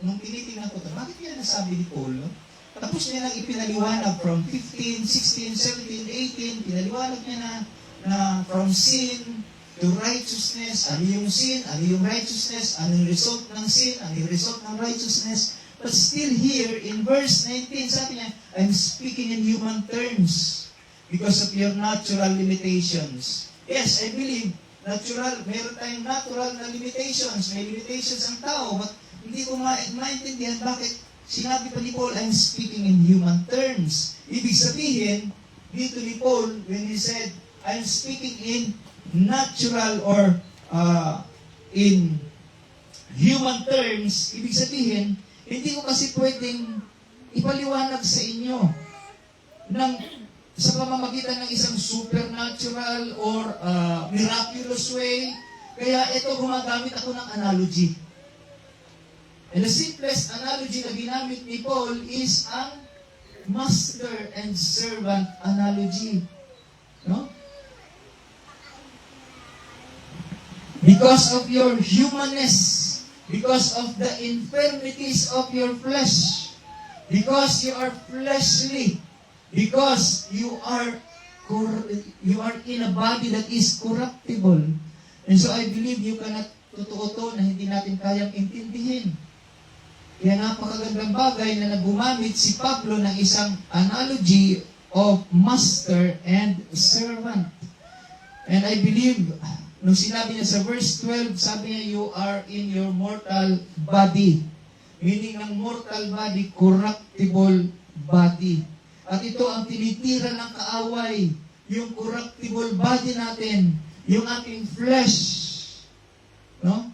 Nung tinitingnan ko ito, bakit yan nasabi ni Paul? No? Tapos niya lang ipinaliwanag from 15, 16, 17, 18, pinaliwanag niya na from sin to righteousness, ano yung sin, ano yung righteousness, ano yung result ng sin, ano yung result ng righteousness. But still here, in verse 19, sabi niya, I'm speaking in human terms because of your natural limitations. Yes, I believe, meron tayong natural na limitations. May limitations ang tao, but hindi ko maintindihan bakit sinabi pa ni Paul, I'm speaking in human terms. Ibig sabihin, dito ni Paul, when he said, I'm speaking in natural or in human terms, ibig sabihin, hindi ko kasi pwedeng ipaliwanag sa inyo sa pamamagitan ng isang supernatural or miraculous way. Kaya ito, gumagamit ako ng analogy. And the simplest analogy na ginamit ni Paul is ang master and servant analogy. No? Because of your humanness, because of the infirmities of your flesh, because you are fleshly, because you are in a body that is corruptible. And so I believe you cannot, totoo to na hindi natin kayang intindihin. Kaya napakagandang bagay na nagumamit si Pablo ng isang analogy of master and servant. And I believe, nung sinabi niya sa verse 12, sabi niya, you are in your mortal body. Meaning ng mortal body, corruptible body. At ito ang tinitira ng kaaway, yung corruptible body natin, yung ating flesh. No?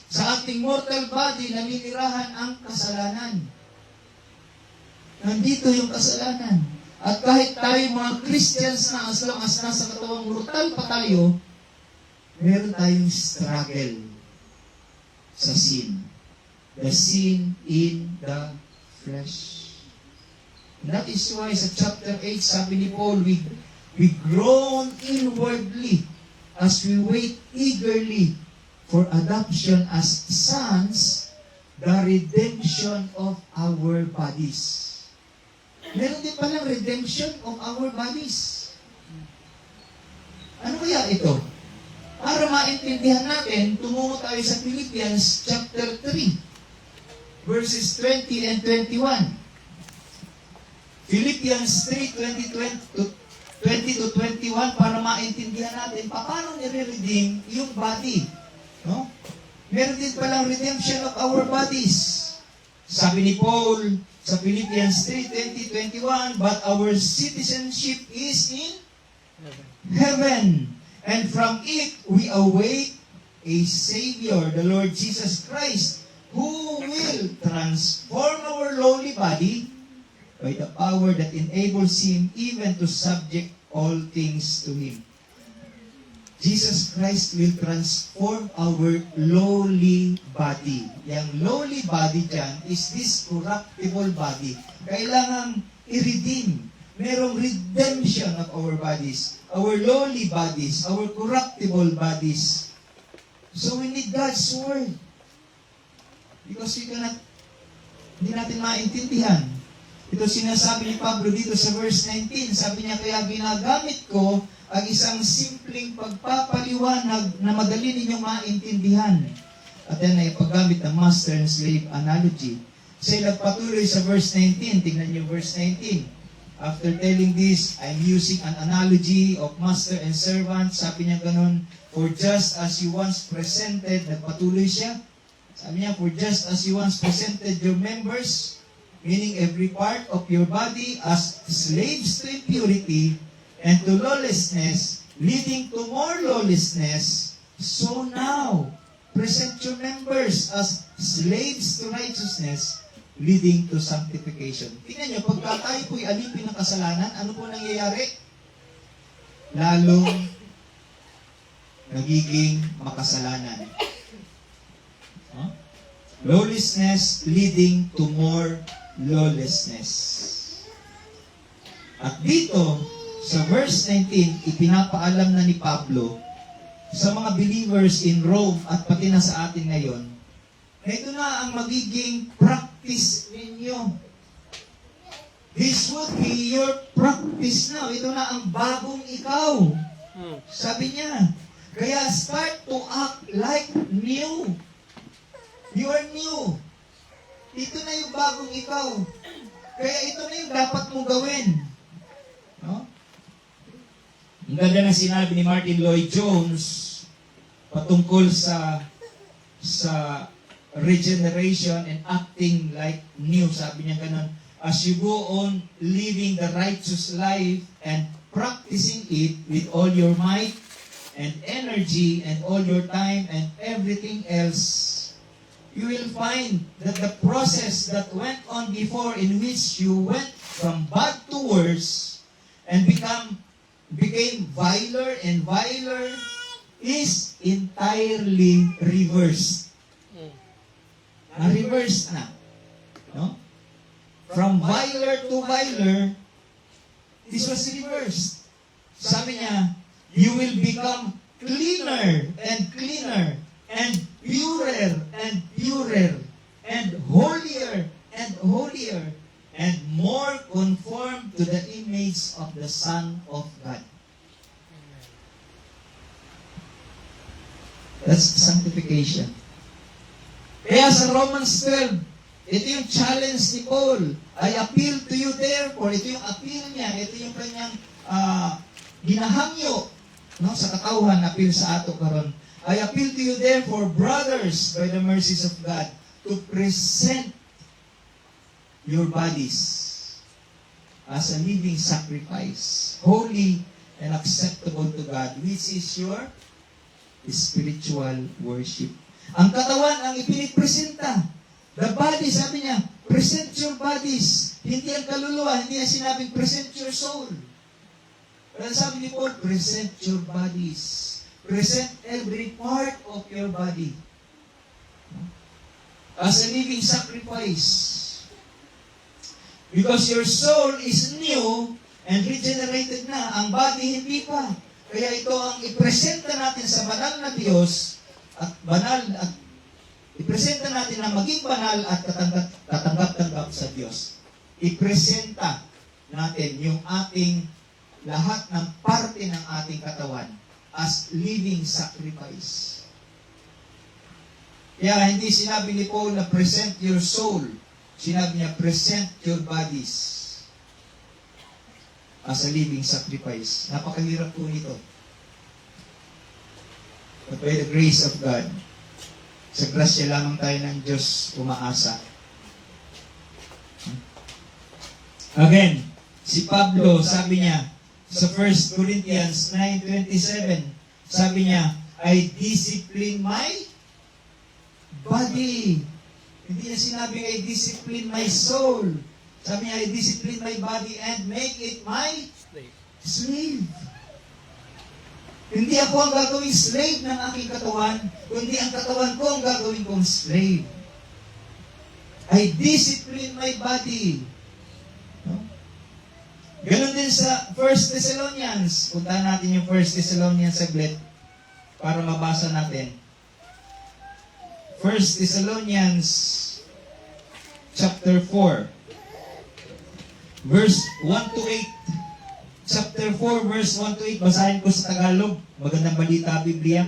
Sa ating mortal body, naninirahan ang kasalanan. Nandito yung kasalanan. At kahit tayo mga Christians na, as long as nasa katawang mortal pa tayo, meron tayong struggle sa sin. The sin in the flesh. And that is why sa chapter 8, sabi ni Paul, we groan inwardly as we wait eagerly for adoption as sons, the redemption of our bodies. Meron din palang redemption of our bodies. Ano kaya ito? Para maintindihan natin, tumungo tayo sa Philippians chapter 3, verses 20 and 21. Philippians 3, 20 to 21, para maintindihan natin paano nire-redeem yung body. No? Meron din palang redemption of our bodies. Sabi ni Paul sa Philippians 3, 20, 21, but our citizenship is in heaven. And from it, we await a Savior, the Lord Jesus Christ, who will transform our lowly body by the power that enables Him even to subject all things to Him. Jesus Christ will transform our lowly body. Yang lowly body dyan is this corruptible body. Kailangan i-redeem. Merong redemption of our bodies. Our lowly bodies. Our corruptible bodies. So we need God's Word. Because hindi natin maintindihan. Ito sinasabi ni Pablo dito sa verse 19. Sabi niya, kaya ginagamit ko ang isang simpleng pagpapaliwanag na madali ninyong maintindihan. At yan ay paggamit ng master and slave analogy. Kasi nagpatuloy sa verse 19. Tingnan niyo verse 19. After telling this, I'm using an analogy of master and servant. Sabi niya ganun, for just as you once presented, nagpatuloy siya. Sabi niya, for just as you once presented your members, meaning every part of your body as slaves to impurity, and to lawlessness, leading to more lawlessness, so now, present your members as slaves to righteousness, leading to sanctification. Tingnan nyo, pagka tayo po'y alipin ng kasalanan, ano po nangyayari? Lalong nagiging makasalanan. Huh? Lawlessness leading to more lawlessness. At dito, Sa verse 19, ipinapaalam na ni Pablo sa mga believers in Rome at pati na sa atin ngayon, na ito na ang magiging practice ninyo. This would be your practice now. Ito na ang bagong ikaw. Sabi niya, kaya start to act like new. You are new. Ito na yung bagong ikaw. Kaya ito na yung dapat mong gawin. No? Ang ganda ng sinabi ni Martin Lloyd Jones patungkol sa regeneration and acting like new. Sabi niya ganun, as you go on living the righteous life and practicing it with all your might and energy and all your time and everything else, you will find that the process that went on before, in which you went from bad to worse and became viler and viler, is entirely reversed. Na-reversed na. No? From viler to viler, this was reversed. Sabi niya, you will become cleaner and cleaner and purer and purer and holier and holier and more conformed to the image of the Son of God. That's sanctification. Kaya sa Romans 12, ito yung challenge ni Paul. I appeal to you therefore. Ito yung appeal niya. Ito yung kanyang ginahangyo, no, sa katauhan, appeal sa ato karon. I appeal to you therefore, brothers, by the mercies of God, to present your bodies as a living sacrifice, holy and acceptable to God, which is your spiritual worship. Ang katawan ang ipinipresenta. The body, sabi niya, present your bodies. Hindi ang kaluluwa, hindi na sinabing present your soul. Pero sabi ni Paul, present your bodies. Present every part of your body as a living sacrifice. Because your soul is new and regenerated na. Ang body hindi pa. Kaya ito ang ipresenta natin sa banal na Diyos at ipresenta natin na maging banal at katanggap-tanggap sa Diyos. Ipresenta natin yung ating lahat ng parte ng ating katawan as living sacrifice. Kaya hindi sinabi ni Paul na present your soul. Sinabi niya, present your bodies as a living sacrifice. Napakahirap po nito. But by the grace of God, sa grasya lamang tayo ng Diyos umaasa. Again, si Pablo, sabi niya, sa 1 Corinthians 9:27, sabi niya, I discipline my body. Hindi niya sinabing, I discipline my soul. Sabi niya, I discipline my body and make it my slave. Hindi ako ang gagawing slave ng aking katawan, kundi ang katawan ko ang gagawin kong slave. I discipline my body. No? Ganon din sa 1 Thessalonians. Puntahan natin yung 1 Thessalonians saglit para mabasa natin. 1 Thessalonians chapter 4 verse 1 to 8. Chapter 4 verse 1 to 8. Basahin ko sa Tagalog. Magandang balita, Biblia.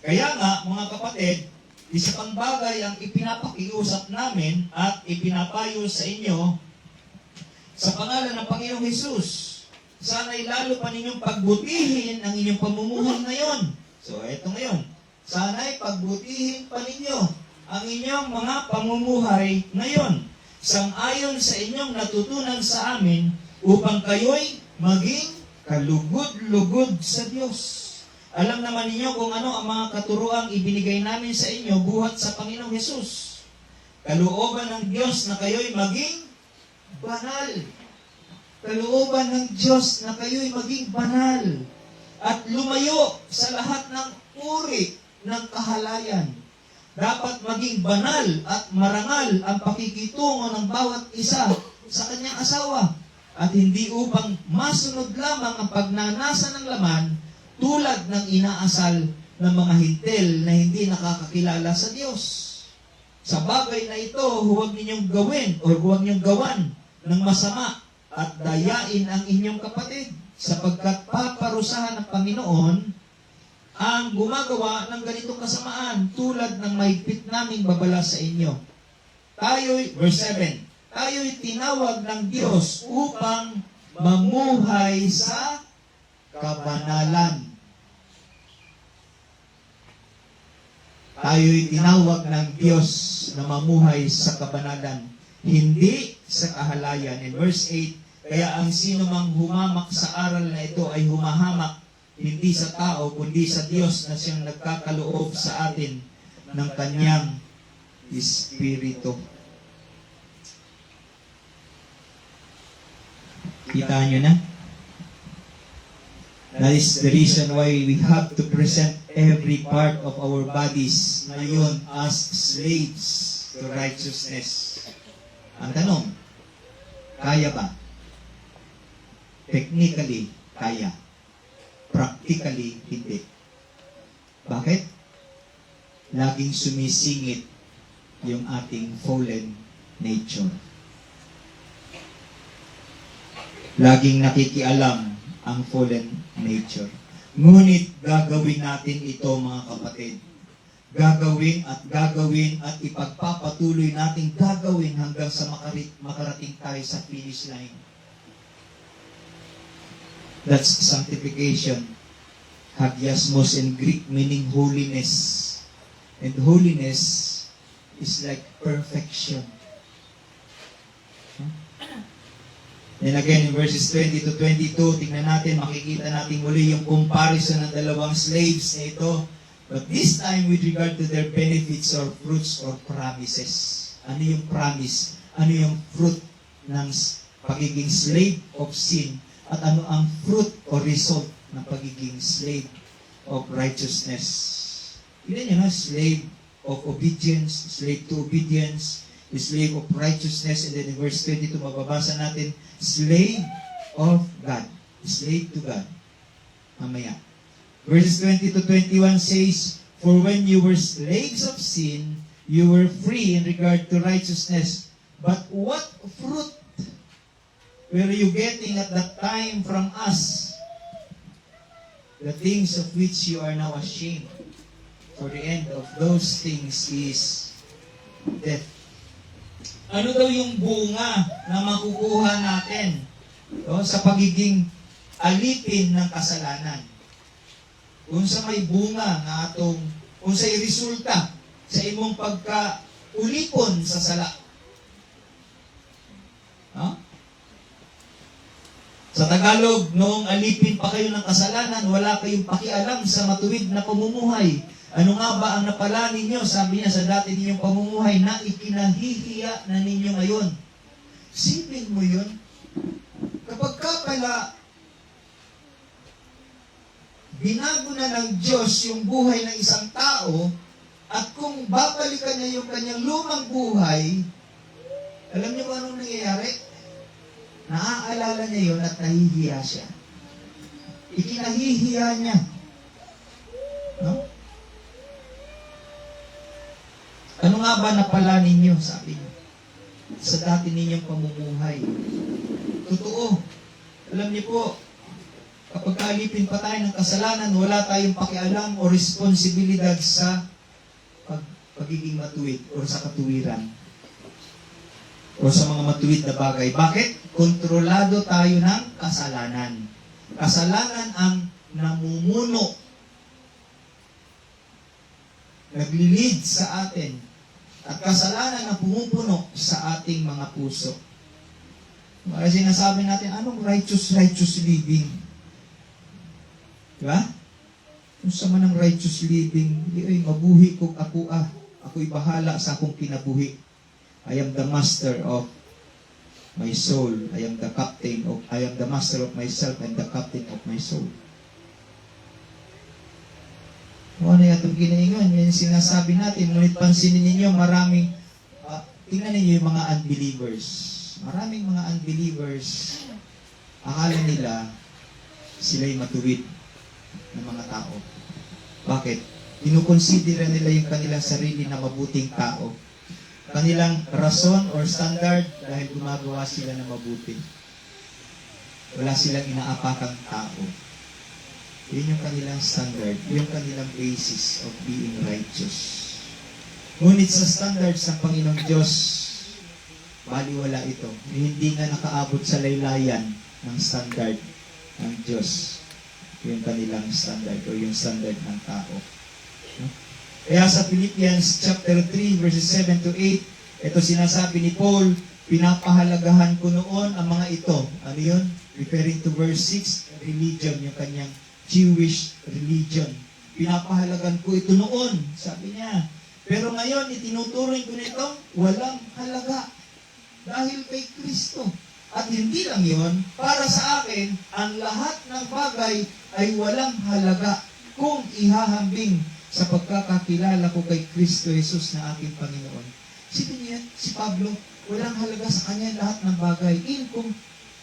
Kaya nga, mga kapatid, isa pang bagay ang ipinapakiusap namin at ipinapayo sa inyo sa pangalan ng Panginoong Hesus. Sana'y lalo pa ninyong pagbutihin ang inyong pamumuhay ngayon. So, eto ngayon. Sana'y pagbutihin pa ninyo ang inyong mga pamumuhay ngayon. Sang-ayon sa inyong natutunan sa amin upang kayo'y maging kalugod-lugod sa Diyos. Alam naman ninyo kung ano ang mga katuruang ibinigay namin sa inyo buhat sa Panginoong Hesus. Kalooban ng Diyos na kayo'y maging banal. Kalooban ng Diyos na kayo'y maging banal at lumayo sa lahat ng uri ng kahalayan. Dapat maging banal at marangal ang pakikitungo ng bawat isa sa kanyang asawa at hindi upang masunod lamang ang pagnanasa ng laman tulad ng inaasal ng mga hintil na hindi nakakakilala sa Diyos. Sa bagay na ito, huwag ninyong gawin o huwag ninyong gawan ng masama at dayain ang inyong kapatid, sapagkat paparusahan ng Panginoon ang gumagawa ng ganitong kasamaan tulad ng mahigpit naming babala sa inyo. Tayo'y, verse 7, tayo'y tinawag ng Diyos upang mamuhay sa kabanalan. Tayo'y tinawag ng Diyos na mamuhay sa kabanalan, hindi sa kahalayan. In verse 8, kaya ang sino mang humamak sa aral na ito ay humahamak hindi sa tao, kundi sa Diyos na siyang nagkakaloob sa atin ng kanyang Espiritu. Kita nyo na? That is the reason why we have to present every part of our bodies ngayon as slaves to righteousness. Ang tanong, kaya ba? Technically, kaya. Practically, hindi. Bakit? Laging sumisingit yung ating fallen nature. Laging nakikialam ang fallen nature. Ngunit gagawin natin ito, mga kapatid. Gagawin at ipagpapatuloy natin gagawin hanggang sa makarating tayo sa finish line. That's sanctification. Hagiasmos in Greek meaning holiness. And holiness is like perfection. Then again, in verses 20 to 22, tingnan natin, makikita natin muli yung comparison ng dalawang slaves na ito. But this time with regard to their benefits or fruits or promises. Ano yung promise? Ano yung fruit ng pagiging slave of sin? At ano ang fruit o result ng pagiging slave of righteousness? Tignan nyo na, slave of obedience, slave to obedience, slave of righteousness, and then in verse 22, mababasa natin, slave of God. Slave to God. Mamaya. Verses 20 to 21 says, for when you were slaves of sin, you were free in regard to righteousness. But what fruit were you getting at that time from us? The things of which you are now ashamed. For the end of those things is death. Ano daw yung bunga na makukuha natin sa pagiging alipin ng kasalanan? Kung sa may bunga na atong, kung sa resulta sa imong pagka-ulipon sa sala. Sa Tagalog, noong alipin pa kayo ng kasalanan, wala kayong pakialam sa matuwid na pamumuhay. Ano nga ba ang napala ninyo? Sabi niya sa dati ninyong pamumuhay na ikinahihiya na ninyo ngayon. Sipin mo yun. Kapag ka pala binago na ng Diyos yung buhay ng isang tao, at kung babalikan niya yung kanyang lumang buhay, alam niyo ba anong nangyayari? Naaalala niya yun at nahihiya siya. Ikinahihiya niya. No? Ano nga ba napala ninyo, sabi niya, sa dati ninyong pamumuhay? Totoo. Alam niyo po, kapag kalipin pa tayo ng kasalanan, wala tayong pakialam o responsibilidad sa pagiging matuwid o sa katuwiran o sa mga matuwid na bagay. Bakit? Kontrolado tayo ng kasalanan. Kasalanan ang namumuno, naglilid sa atin, at kasalanan ang pumupuno sa ating mga puso. Kasi sinasabi natin, anong righteous living? Diba? Kung sa man ang righteous living, ay mabuhi ko ako'y bahala sa akong kinabuhi. I am the master of my soul. I am the master of myself and the captain of my soul. Ano yung ginaingon? Yan sinasabi natin. Ngunit pansinin ninyo, tingnan ninyo yung mga unbelievers. Maraming mga unbelievers akala nila sila'y matuwid ng mga tao. Bakit? Kinukonsidera nila yung kanilang sarili na mabuting tao. Kanilang rason or standard dahil gumagawa sila na mabuti. Wala silang inaapakang tao. Yun yung kanilang standard, yung kanilang basis of being righteous. Ngunit sa standards ng Panginoong Diyos, baliwala ito. Hindi nga nakaabot sa laylayan ng standard ng Diyos. Yung kanilang standard o yung standard ng tao. Kaya sa Philippians chapter 3 verses 7 to 8, ito sinasabi ni Paul, pinapahalagahan ko noon ang mga ito. Ano yun? Referring to verse 6, religion, yung kanyang Jewish religion. Pinapahalagan ko ito noon, sabi niya. Pero ngayon, itinuturing ko nito, walang halaga. Dahil kay Kristo. At hindi lang yon, para sa akin, ang lahat ng bagay ay walang halaga kung ihahambing sa pagkakakilala ko kay Kristo Jesus na aking Panginoon. Sipin niya, si Pablo, walang halaga sa kanya lahat ng bagay in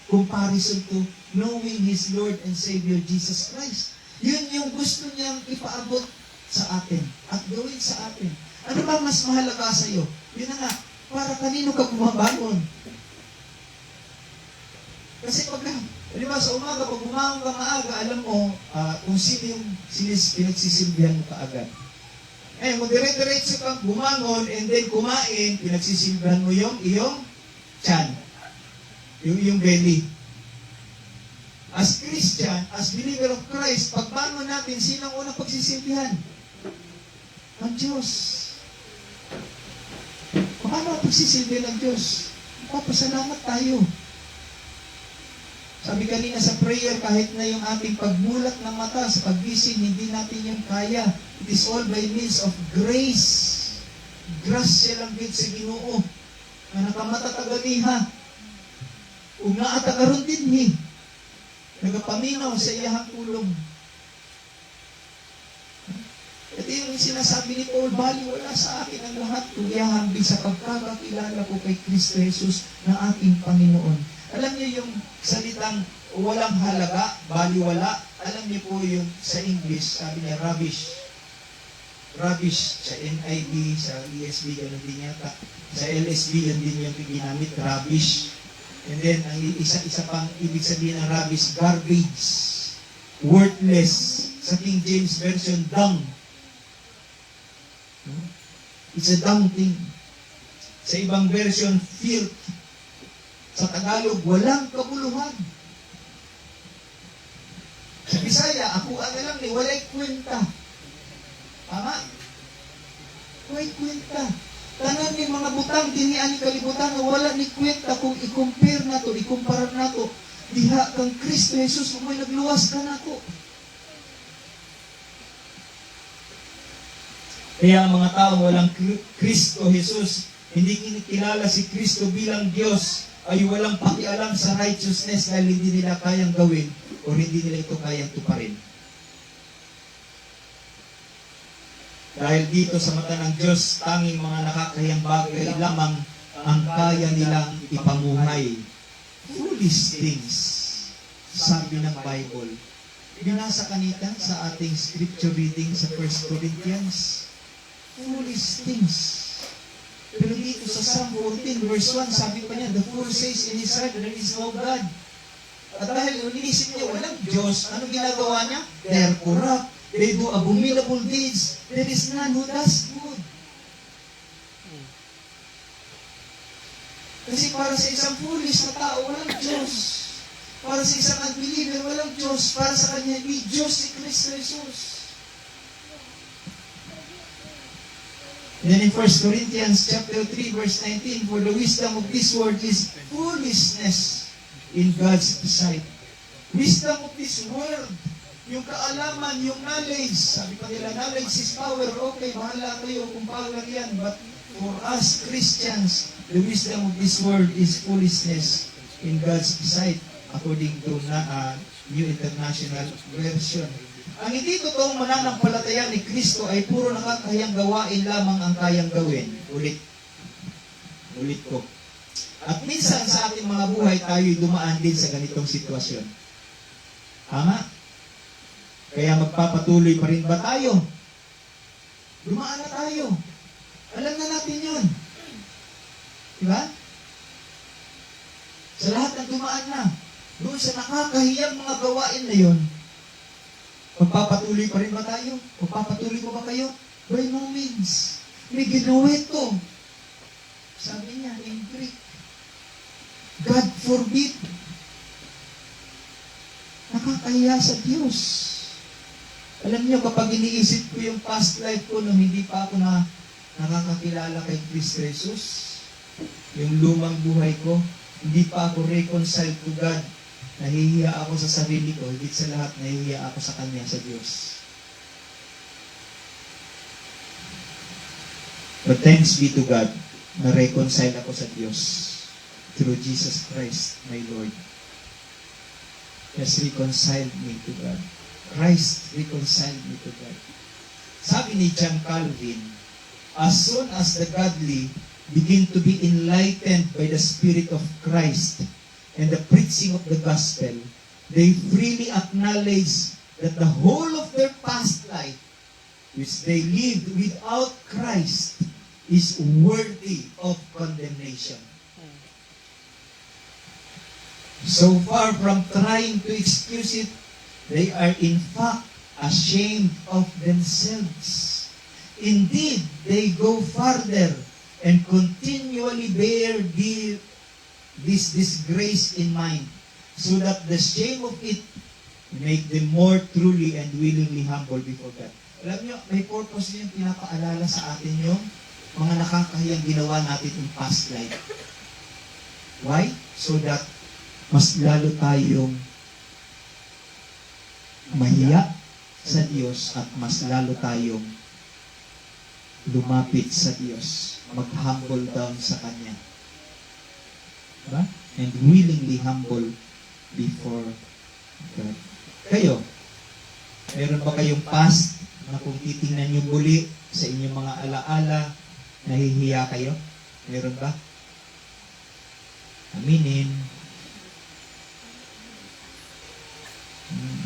comparison to knowing His Lord and Savior Jesus Christ. Yun yung gusto niyang ipaabot sa atin at gawin sa atin. Ano ba mas mahalaga sa iyo? Yun na nga, para kanino ka bumabangon? Kasi pag, sa umaga, pag bumangon ka maaga, alam mo kung sino yung pinagsisilbihan mo kaagad. Kung dire-diretso kang bumangon and then kumain, pinagsisilbihan mo yung iyong tiyan. Yung belly. As Christian, as believer of Christ, pagbangon natin, sino ang unang pagsisilbihan? Ang Diyos. Paano ang pagsisilbihan ng Diyos? Papasalamat tayo. Sabi kanina sa prayer, kahit na yung ating pagmulat ng mata sa paggising, hindi natin yung kaya. It is all by means of grace. Grasya lang din sa Ginoo. Na nakamata taganiha. Ug naatagaron din ni. Nagapaminaw sa iyahang tulong. Ito yung sinasabi ni Paul, baliwala sa akin ang lahat kung ihahambing sa pagkakakilala ko kay Kristo Jesus na aking Panginoon. Alam niyo yung salitang walang halaga, baliwala, alam niyo po yung sa English, sabi niya rubbish. Rubbish, sa NIV, sa ESV, gano'n din yata. Sa LSB, yun din yung ginamit, rubbish. And then, ang isa pang ibig sabihin ng rubbish, garbage, worthless. Sa King James Version, dung. It's a dung thing. Sa ibang version, filth. Sa Tagalog, walang kabuluhan. Sa Bisaya, ako ang alam ni, walay kwenta. Tama? Walay kwenta. Tanan ni mga butang, dinian ni kalibutan, wala ni kwenta kung i-compare na to, i-compare na to. Diha kang Kristo Jesus, kung may nagluwas ka na to. Kaya ang mga tao walang Kristo Jesus, hindi kinikilala si Kristo bilang Diyos, ay walang pakialam sa righteousness dahil hindi nila kayang gawin o hindi nila ito kayang tuparin. Dahil dito sa mata ng Diyos, tanging mga nakakayang bagay lamang ang kaya nilang ipamuhay. Foolish things, sabi ng Bible. Binasa kanita sa ating scripture reading sa 1 Corinthians. Foolish things. Pero dito sa Psalm 14 verse 1, sabi pa niya, the fool says in his heart, there is no God. At dahil inisip niya, walang Diyos, ano ginagawa niya? They are corrupt. They do abominable deeds. There is none who does good. Kasi para sa isang foolish na tao, walang Diyos. Para sa isang unbeliever, walang Diyos. Para sa kanya, may Diyos si Kristo Jesus. And then in 1 Corinthians chapter 3 verse 19, for the wisdom of this world is foolishness in God's sight. Wisdom of this world, yung kaalaman, yung knowledge. Sabi pa nila, knowledge is power. Okay, bahala kayo kung power yan. But for us Christians, the wisdom of this world is foolishness in God's sight, according to New International Version. Ang hindi totoong mananampalataya ni Kristo ay puro nakakahiyang gawain lamang ang kayang gawin. Ulit ko. At minsan sa ating mga buhay, tayo'y dumaan din sa ganitong sitwasyon. Tama? Kaya magpapatuloy pa rin ba tayo? Dumaan na tayo. Alam na natin yun. Diba? Sa lahat ng dumaan na, doon sa nakakahiyang mga gawain na yun, magpapatuloy pa rin ba tayo? Magpapatuloy pa ba kayo? By no means. May ginawa ito. Sabi niya in Greek, God forbid. Nakakahiya sa Diyos. Alam niyo, kapag iniisip ko yung past life ko nung hindi pa ako nakakakilala kay Kristo Jesus, yung lumang buhay ko, hindi pa ako reconciled to God, nahihiya ako sa sarili ko, higit sa lahat, nahihiya ako sa Kanya, sa Diyos. But thanks be to God, na-reconcile ako sa Diyos through Jesus Christ, my Lord. He has reconciled me to God. Christ reconciled me to God. Sabi ni John Calvin, as soon as the godly begin to be enlightened by the Spirit of Christ and the preaching of the gospel, they freely acknowledge that the whole of their past life, which they lived without Christ, is worthy of condemnation. So far from trying to excuse it, they are in fact ashamed of themselves. Indeed, they go farther and continually bear this disgrace in mind, so that the shame of it make them more truly and willingly humble before God. Alam niyo, may purpose yung pinapaalala sa atin yung mga nakakahiyang ginawa natin in past life. Why? So that mas lalo tayong mahiya sa Diyos at mas lalo tayong lumapit sa Diyos, mag-humble down sa Kanya. Diba? And willingly humble before God. Kayo, meron ba kayong past na kung titingnan nyo muli sa inyong mga alaala, nahihiya kayo? Meron ba? Aminin.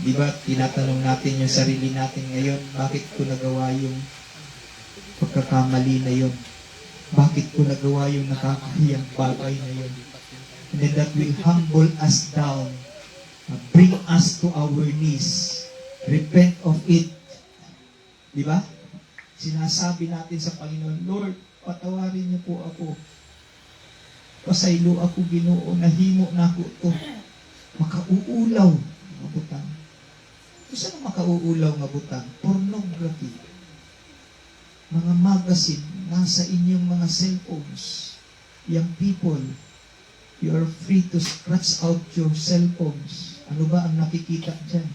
Di ba, tinatanong natin yung sarili natin ngayon, bakit ko nagawa yung pagkakamali na yun? Bakit ko nagawa yung nakakahiyang bagay na yun? And then that will humble us down, bring us to our knees, repent of it. Di ba? Sinasabi natin sa Panginoon, Lord, patawarin niyo po ako. Pasaylo ako, Ginoo, nahimo na ako ito. Makauulaw nga butang. Saan ang makauulaw nga butang? Pornography. Mga magazine, nasa inyong mga cellphones. Young people, you are free to scratch out your cellphones. Ano ba ang nakikita dyan?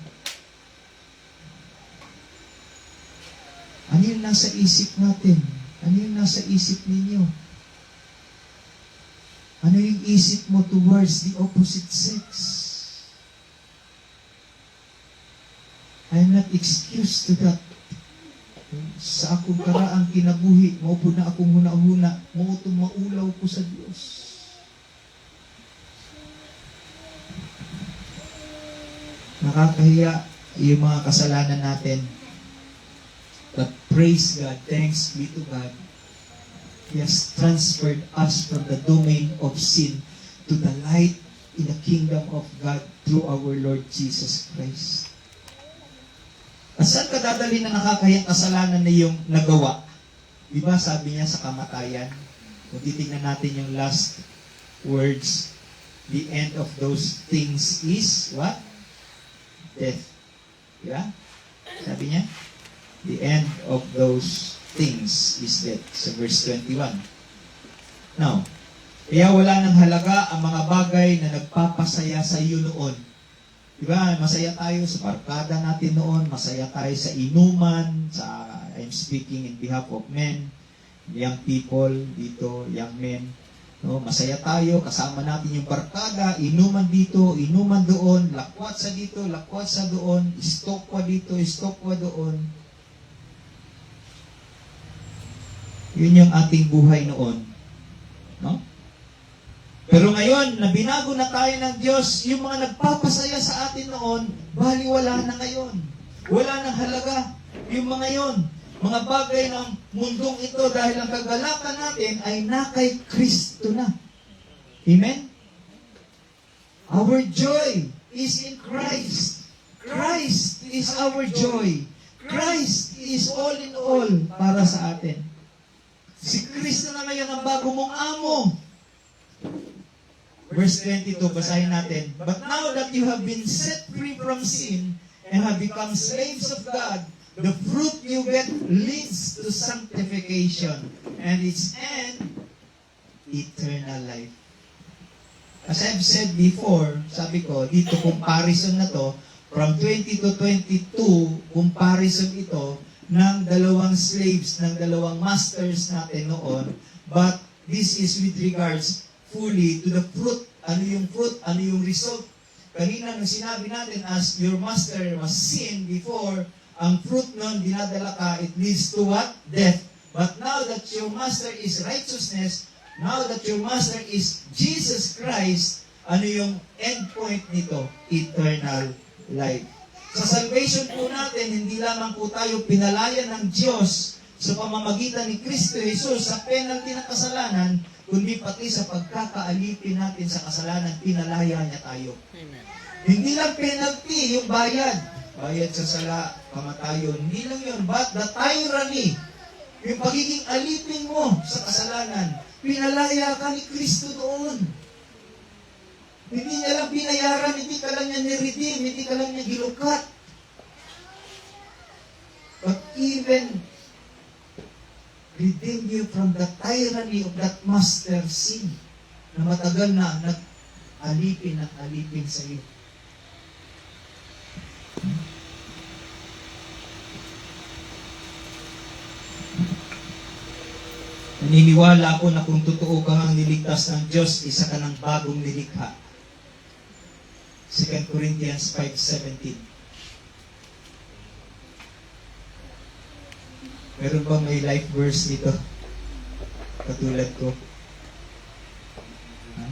Ano yung nasa isip natin? Ano yung nasa isip ninyo? Ano yung isip mo towards the opposite sex? I am not excused to that. Sa akong karaang kinabuhi, maupo na akong huna-huna, mautong maulaw ko sa Diyos. Nakakahiya yung mga kasalanan natin. But praise God, thanks be to God. He has transferred us from the domain of sin to the light in the kingdom of God through our Lord Jesus Christ. At saan ka dadali na nakakahiyang kasalanan na yung nagawa? Diba sabi niya sa kamatayan? Kung titignan natin yung last words, the end of those things is what? Death. Diba? Sabi niya? The end of those things is death. Sa verse 21. Now, kaya wala nang halaga ang mga bagay na nagpapasaya sa iyo noon. Diba? Masaya tayo sa barkada natin noon. Masaya tayo sa inuman. I'm speaking in behalf of men. Young people dito, young men. No, masaya tayo. Kasama natin yung barkada. Inuman dito, inuman doon. Lakwat sa dito, lakwat sa doon. Istokwa dito, istokwa doon. Yun yung ating buhay noon. No? Pero ngayon, na binago na tayo ng Diyos, yung mga nagpapasaya sa atin noon, baliwala na ngayon. Wala nang halaga yung mga yon. Mga bagay ng mundong ito dahil ang kagalakan natin ay na kay Kristo na. Amen? Our joy is in Christ. Christ is our joy. Christ is all in all para sa atin. Si Kristo na ngayon ang bago mong amo. Verse 22, basahin natin. But now that you have been set free from sin and have become slaves of God, the fruit you get leads to sanctification, and its end, eternal life. As I've said before, sabi ko, dito comparison na to, from 20 to 22, comparison ito ng dalawang slaves, ng dalawang masters natin noon, but this is with regards fully to the fruit. Ano yung fruit? Ano yung result? Kanina nang sinabi natin, as your master was sin before, ang fruit nun, dinadala ka, it leads to what? Death. But now that your master is righteousness, now that your master is Jesus Christ, ano yung end point nito? Eternal life. Sa salvation po natin, hindi lamang po tayo pinalaya ng Diyos sa pamamagitan ni Kristo Jesus sa penalty ng kasalanan, kundi pati sa pagkakaalipin natin sa kasalanan, pinalaya niya tayo. Amen. Hindi lang penalty, yung bayad. Bayad sa sala, kamatayon. Hindi lang yun. But the tyranny, yung pagiging alipin mo sa kasalanan, pinalaya ka ni Kristo doon. Hindi niya lang binayaran, hindi ka lang niya niredeem, hindi ka lang niya gilukat. But even redeem you from the tyranny of that master sin na matagal na nag-alipin sa iyo. Naniniwala ako na kung totoo ka ngang niligtas ng Diyos, isa ka ng bagong nilikha. 2 Corinthians 5:17. Meron ba may life verse dito? Katulad ko. Ha?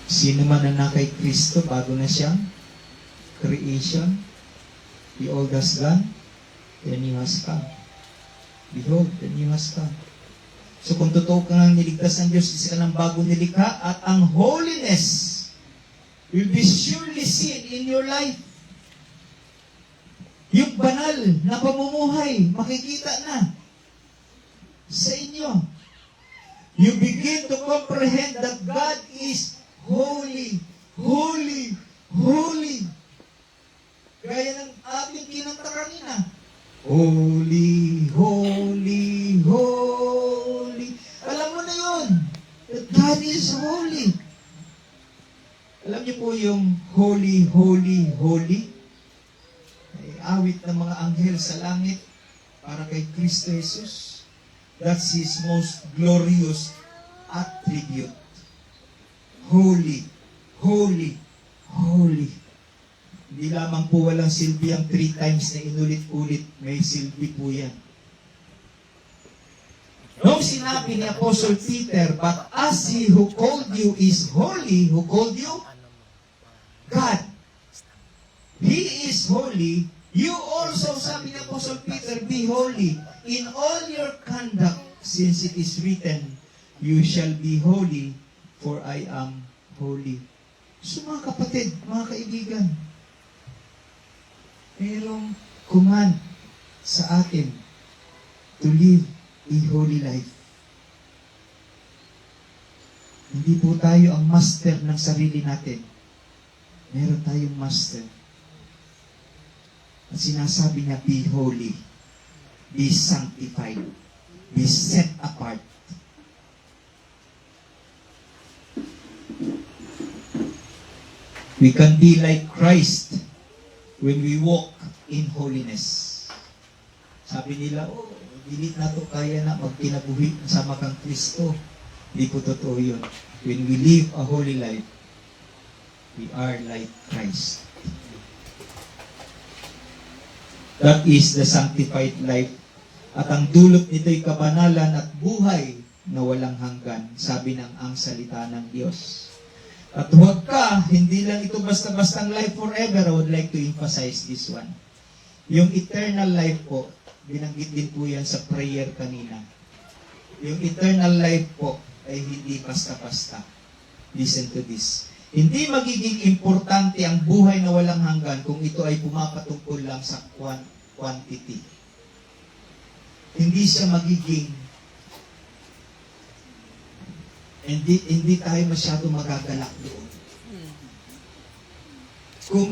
Sino man na kay Kristo, bago na siyang creation. The old has gone, the new has come. Behold, the new has come. So kung totoo ka ngang niligtas ng Diyos, isa ka ng bagong nilikha, at ang holiness will be surely seen in your life. Yung banal na pamumuhay, makikita na sa inyo. You begin to comprehend that God is holy, holy, holy. Gaya ng ating kinanta kanina. Holy, holy, holy. Alam mo na yun. That God is holy. Alam niyo po yung holy, holy, holy? Ay, awit ng mga anghel sa langit para kay Kristo Jesus. That's His most glorious attribute. Holy, holy, holy. Hindi lamang po walang silbi ang 3 times na inulit-ulit. May silbi po yan. Nung sinabi ni Apostle Peter, but as He who called you is holy, who called you? God. He is holy. You also, sabi ni Apostle Peter, be holy in all your conduct, since it is written, you shall be holy, for I am holy. So mga kapatid, mga kaibigan, merong command sa atin to live a holy life. Hindi po tayo ang master ng sarili natin. Meron tayong master. At sinasabi niya, be holy, be sanctified, be set apart. We can be like Christ when we walk in holiness. Sabi nila, oh, dilit na to, kaya na magkinabuhi kasama kang Kristo. Hindi po totoo yun. When we live a holy life, we are like Christ. That is the sanctified life. At ang dulot nito'y kabanalan at buhay na walang hanggan, sabi ng ang salita ng Diyos. At huwag ka, hindi lang ito basta-bastang life forever. I would like to emphasize this one. Yung eternal life po, binanggit din po yan sa prayer kanina. Yung eternal life po ay hindi basta-basta. Listen to this. Hindi magiging importante ang buhay na walang hanggan kung ito ay pumapatungkol lang sa quantity. Hindi siya magiging hindi tayo masyado magagalak doon. Kung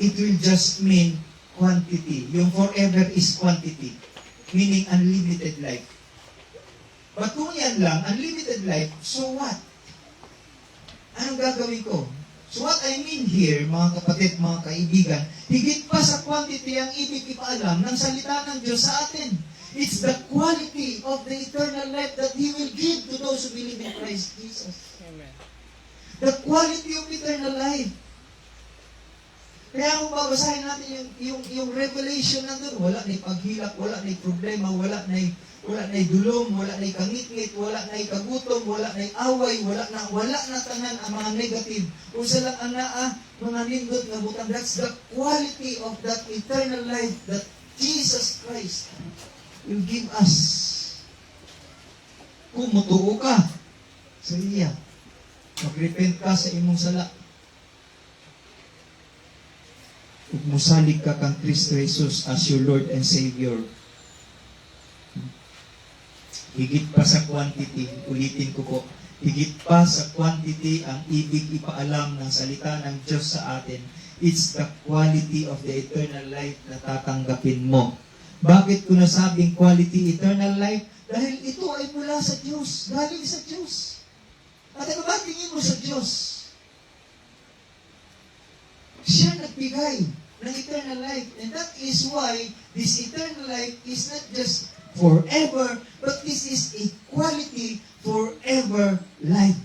it will just mean quantity. Yung forever is quantity. Meaning unlimited life. But kung yan lang, unlimited life, so what? Anong gagawin ko? So what I mean here, mga kapatid, mga kaibigan, higit pa sa quantity ang ibig ipaalam ng salita ng Diyos sa atin. It's the quality of the eternal life that He will give to those who believe in Christ Jesus. Amen. The quality of eternal life. Kaya kung babasahin natin yung revelation nandun, wala na paghilak, wala na problema, wala na dulom, wala na kangit-ngit, wala na kagutom, wala na away, wala na tanan ang mga negative. Kung sila ang mga nindot na butang, that's the quality of that eternal life that Jesus Christ will give us. Kung mutuo ka sa iya, mag-repent ka sa imong sala, ug musalig ka kang Kristo Jesus as your Lord and Savior. Higit pa sa quantity, ulitin ko po, higit pa sa quantity ang ibig ipaalam ng salita ng Diyos sa atin. It's the quality of the eternal life na tatanggapin mo. Bakit ko nasabing quality eternal life? Dahil ito ay mula sa Diyos, galing sa Diyos. At ano ba tingin mo sa Diyos? Siya nagbigay ng eternal life. And that is why this eternal life is not just forever, but this is a quality forever life.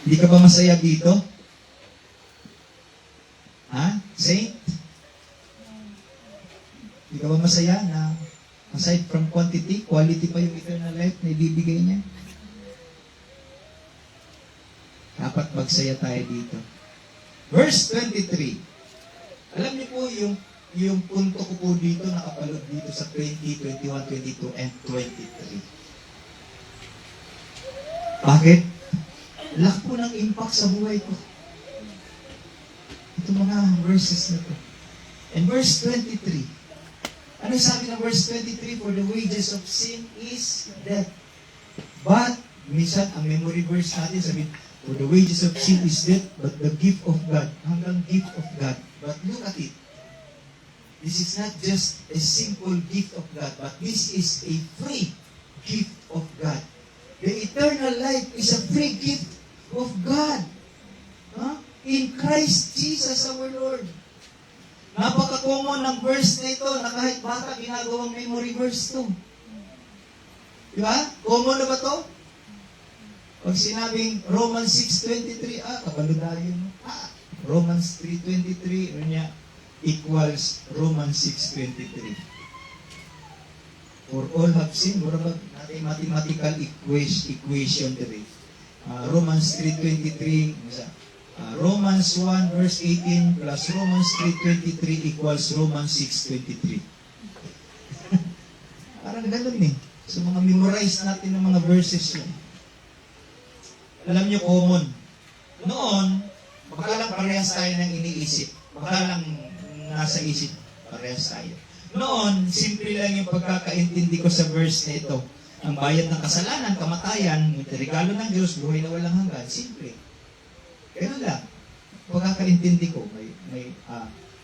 Hindi ka ba masaya dito? Ha? Saint? Hindi ka ba masaya na aside from quantity, quality pa yung eternal life na ibibigay niya? Dapat magsaya tayo dito. Verse 23. Alam niyo po yung punto ko po dito, nakapalog dito sa 20, 21, 22, and 23. Bakit? Laki po ng impact sa buhay ko. Ito mga verses na to. And verse 23. Ano sabi ng verse 23? For the wages of sin is death. But, minsan, ang memory verse natin sabihin, for the wages of sin is death, but the gift of God, hanggang gift of God. But look at it. This is not just a simple gift of God, but this is a free gift of God. The eternal life is a free gift of God. In Christ Jesus our Lord. Napaka-common ng verse na ito na kahit bata ginagawang memory verse to. Diba? Common na ba to? Pag sinabing Romans 6:23, kabalo tayo. Romans 3:23, ano niya? Equals Romans 6:23. For all have sinned, mura ba natin mathematical equation diri. Romans 3:23, Romans 1 verse 18 plus Romans 3:23 equals Romans 6:23. Parang ganun eh. So mga memorize natin ng mga verses yun. Alam niyo, common. Noon, baka lang parehas tayo ng iniisip. Baka lang nasa isip, parehas tayo. Noon, simple lang yung pagkakaintindi ko sa verse na ito. Ang bayad ng kasalanan, kamatayan, regalo ng Diyos, buhay na walang hanggan. Simple. Ganun lang. Pagkakaintindi ko, may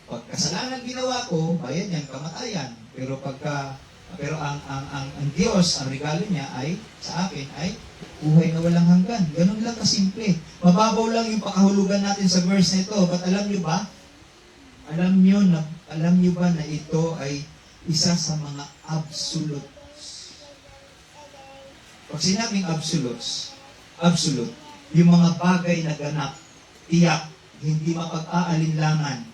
pagkasalanan ginawa ko, bayad yan, kamatayan. Pero ang Diyos, ang regalo niya ay, sa akin, ay buhay na walang hanggan. Ganun lang kasimple. Mababaw lang yung pakahulugan natin sa verse na ito. But alam nyo ba? Alam nyo ba na ito ay isa sa mga absolutes? Pag sinabing absolute, yung mga bagay na ganap, tiyak, hindi mapag-aalinlangan,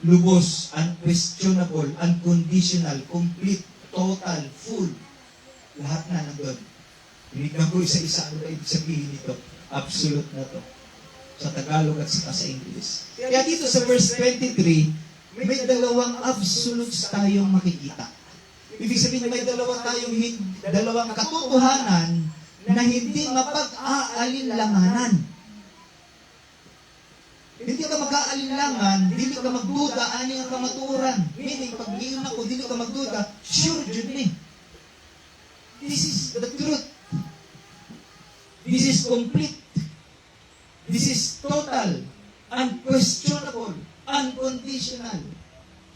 lubos, unquestionable, unconditional, complete, total, full. Lahat na nandun. Binigyan ko isa-isa, ano ba ibig sabihin nito? Absolute na to. Sa Tagalog at saka sa English. Kaya dito sa verse 23, may dalawang absolutes tayong makikita. Ibig sabihin, may dalawang katotohanan na hindi mapag-aalinlanganan. Hindi ka mag-aalinlangan, dili ka magduda, ani ang kamaturan. Meaning, pag iyon ako, dili ka magduda, sure, Jud ni. This is the truth. This is complete. This is total, unquestionable, unconditional.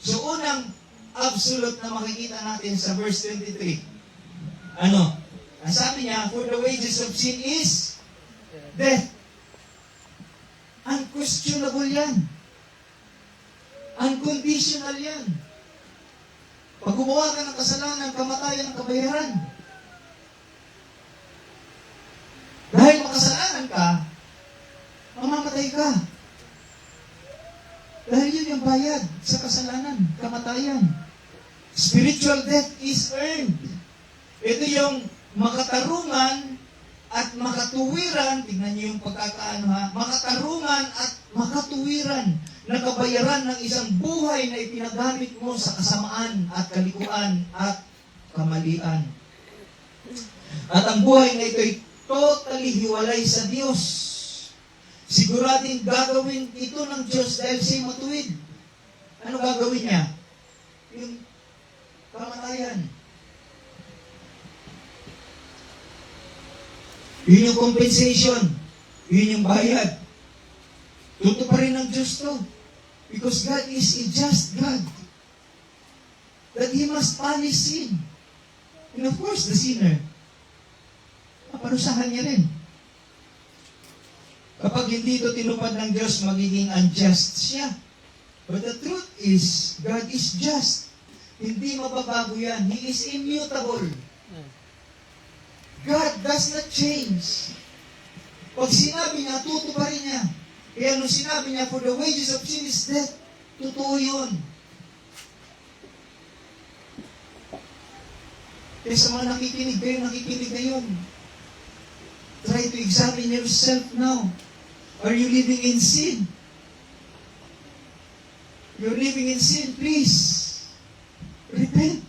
So, unang absolute na makikita natin sa verse 23. Ano? Ang sabi niya, for the wages of sin is death. Unquestionable yan. Unconditional yan. Pag gumawa ka ng kasalanan, kamatayan ang kabayaran. Dahil makasalanan ka, mamamatay ka. Dahil yun yung bayad sa kasalanan, kamatayan. Spiritual death is earned. Ito yung makatarungan at makatuwiran, tingnan niyo yung pagkakaano ha, makatarungan at makatuwiran na kabayaran ng isang buhay na ipinagamit mo sa kasamaan at kalikuan at kamalian. At ang buhay na ito ay totally hiwalay sa Diyos. Sigurading gagawin ito ng Diyos dahil siya'y matuwid. Ano gagawin niya? Yung kamatayan. Yun yung compensation. Yun yung bayad. Tuto pa rin ng Diyos to. Because God is a just God. That He must punish sin. And of course, the sinner, paparusahan niya rin. Kapag hindi ito tinupad ng Diyos, magiging unjust siya. But the truth is, God is just. Hindi mababago yan. He is immutable. God does not change. Pag sinabi niya, tutuparin niya. Kaya nung sinabi niya, for the wages of sin is death, totoo yun. Kaya sa mga nakikinig ngayon, try to examine yourself now. Are you living in sin? You're living in sin, please. Repent.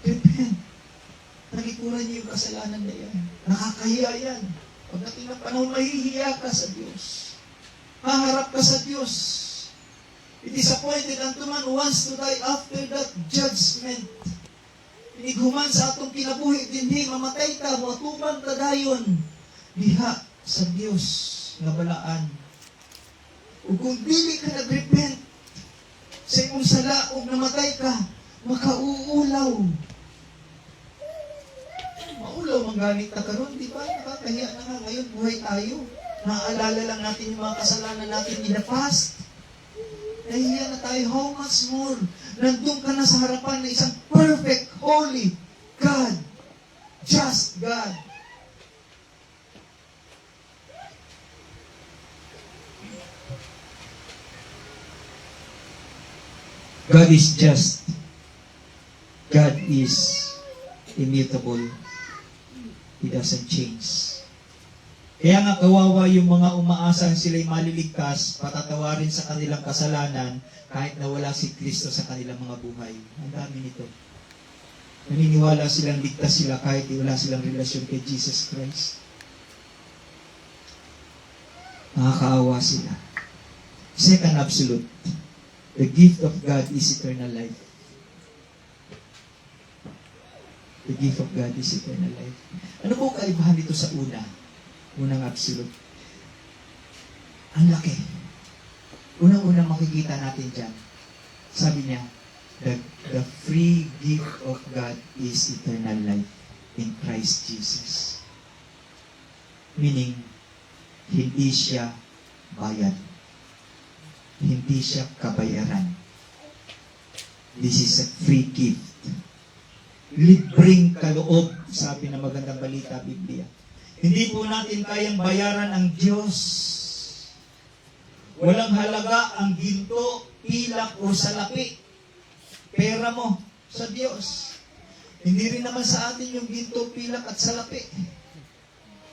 Repent. Nakikuran niyo yung kasalanan na yan. Nakakahiya yan. Pagdating ng panahon, mahihiya ka sa Diyos. Haharap ka sa Diyos. It is appointed unto man who wants to die after that judgment. Inighuman sa atong kinabuhi, dinhi, mamatay ta, matuman ta dayon. Diha sa Diyos nga balaan. Ug kung dili ka nag-repent, sa imong sala, ug namatay ka, makauulaw. Maulaw mangganit ta karon, di ba? Nakakahiya na nga ngayon, buhay tayo. Naaalala lang natin yung mga kasalanan natin in the past. Nahiya na tayo, how much more? Nandun ka na sa harapan ng isang perfect, holy God. Just God. God is just. God is immutable. He doesn't change. Kaya nga kawawa yung mga umaasang sila'y maliligtas, patatawarin sa kanilang kasalanan, kahit na wala si Kristo sa kanilang mga buhay. Ang dami nito. Naniniwala silang ligtas sila kahit wala silang relasyon kay Jesus Christ. Nakakaawa sila. Second absolute. The gift of God is eternal life. The gift of God is eternal life. Ano po kaibahan dito sa unang absolute? Ang laki. Unang-unang makikita natin dyan. Sabi niya, the free gift of God is eternal life in Christ Jesus. Meaning, hindi siya bayad. Hindi siya kabayaran. This is a free gift. Libreng kaloob, sabi na magandang balita, Biblia. Hindi po natin kayang bayaran ang Diyos. Walang halaga ang ginto, pilak, o salapi. Pera mo sa Diyos. Hindi rin naman sa atin yung ginto, pilak, at salapi.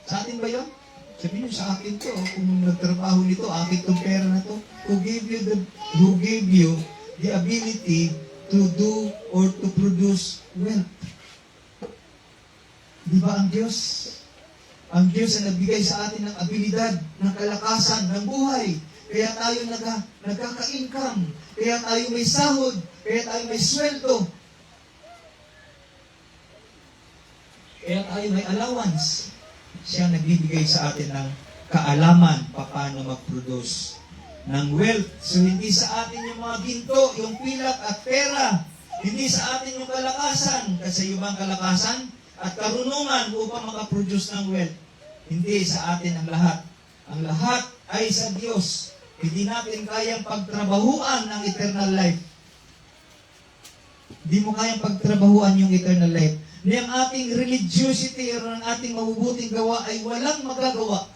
Sa atin ba yun? Sabi niyo, sa akin to. Kung nagtrabaho nito, akin tong pera na to. Who gave you the ability to do or to produce wealth? Di ba ang Diyos? Ang Diyos ang nagbigay sa atin ng abilidad, ng kalakasan, ng buhay. Kaya tayo nagkaka-income. Kaya tayo may sahod. Kaya tayo may sweldo. Kaya tayo may allowance. Siya nagbibigay sa atin ng kaalaman paano mag-produce ng wealth. So hindi sa atin yung mga ginto, yung pilak at pera. Hindi sa atin yung kalakasan. Kasi yung mga kalakasan at karunungan upang makaproduce ng wealth. Hindi sa atin ang lahat. Ang lahat ay sa Diyos. Hindi natin kayang pagtrabahuan ng eternal life. Hindi mo kayang pagtrabahuan yung eternal life. Ni ang ating religiosity o ang ating mabubuting gawa ay walang magagawa.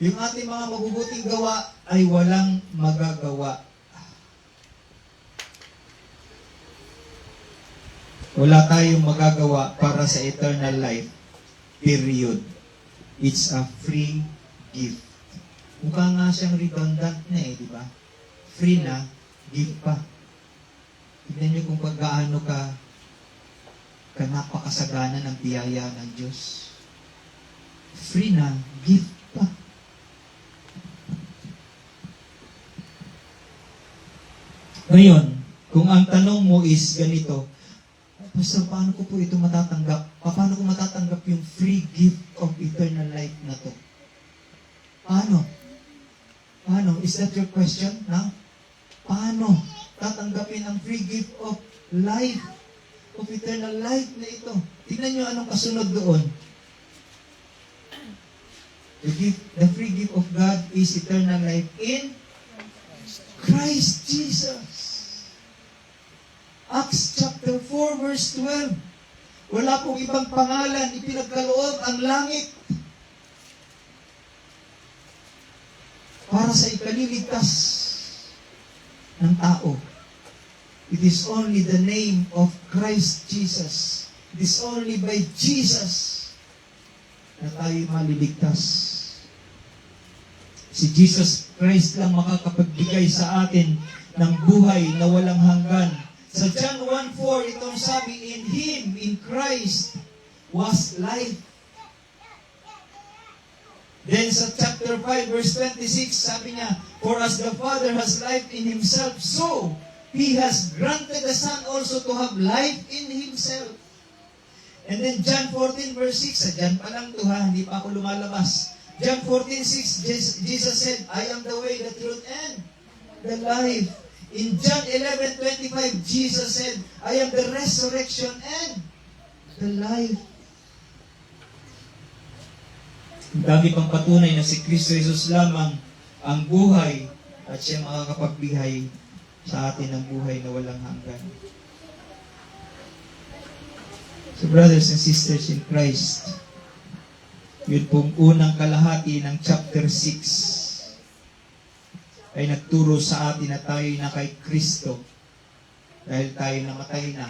Yung ating mga mabubuting gawa ay walang magagawa. Wala tayong magagawa para sa eternal life. Period. It's a free gift. Mukha nga siyang redundant na di ba? Free na, gift pa. Tignan niyo kung gaano ka napakasagana ng biyaya ng Diyos. Free na, gift pa. Ngayon, kung ang tanong mo is ganito, Pastor, paano ko po ito matatanggap? Paano ko matatanggap yung free gift of eternal life na to? Paano? Paano? Is that your question? Na? Paano tatanggapin ang free gift of life, of eternal life na ito? Tingnan nyo anong kasunod doon. The free gift of God is eternal life in Christ Jesus. Acts chapter 4 verse 12. Wala pong ibang pangalan ipinagkaloob ang langit para sa ikaliligtas ng tao. It is only the name of Christ Jesus. It is only by Jesus na tayo maliligtas. Si Jesus Christ lang makakapagbigay sa atin ng buhay na walang hanggan. Sa John 1:4, itong sabi, in Him, in Christ, was life. Then sa chapter 5, verse 26, sabi niya, for as the Father has life in Himself, so He has granted the Son also to have life in Himself. And then John 14, verse 6, sa John pa lang to ha, hindi pa ako lumalabas. John 14:6, Jesus said, I am the way, the truth, and the life. In John 11:25, Jesus said, I am the resurrection and the life. Ang dami pang patunay na si Kristo Jesus lamang ang buhay at siya makakapagbigay sa atin ng buhay na walang hanggan. So brothers and sisters in Christ, yun pong unang kalahati ng chapter 6 ay nagturo sa atin na tayo na kay Kristo dahil tayo namatay na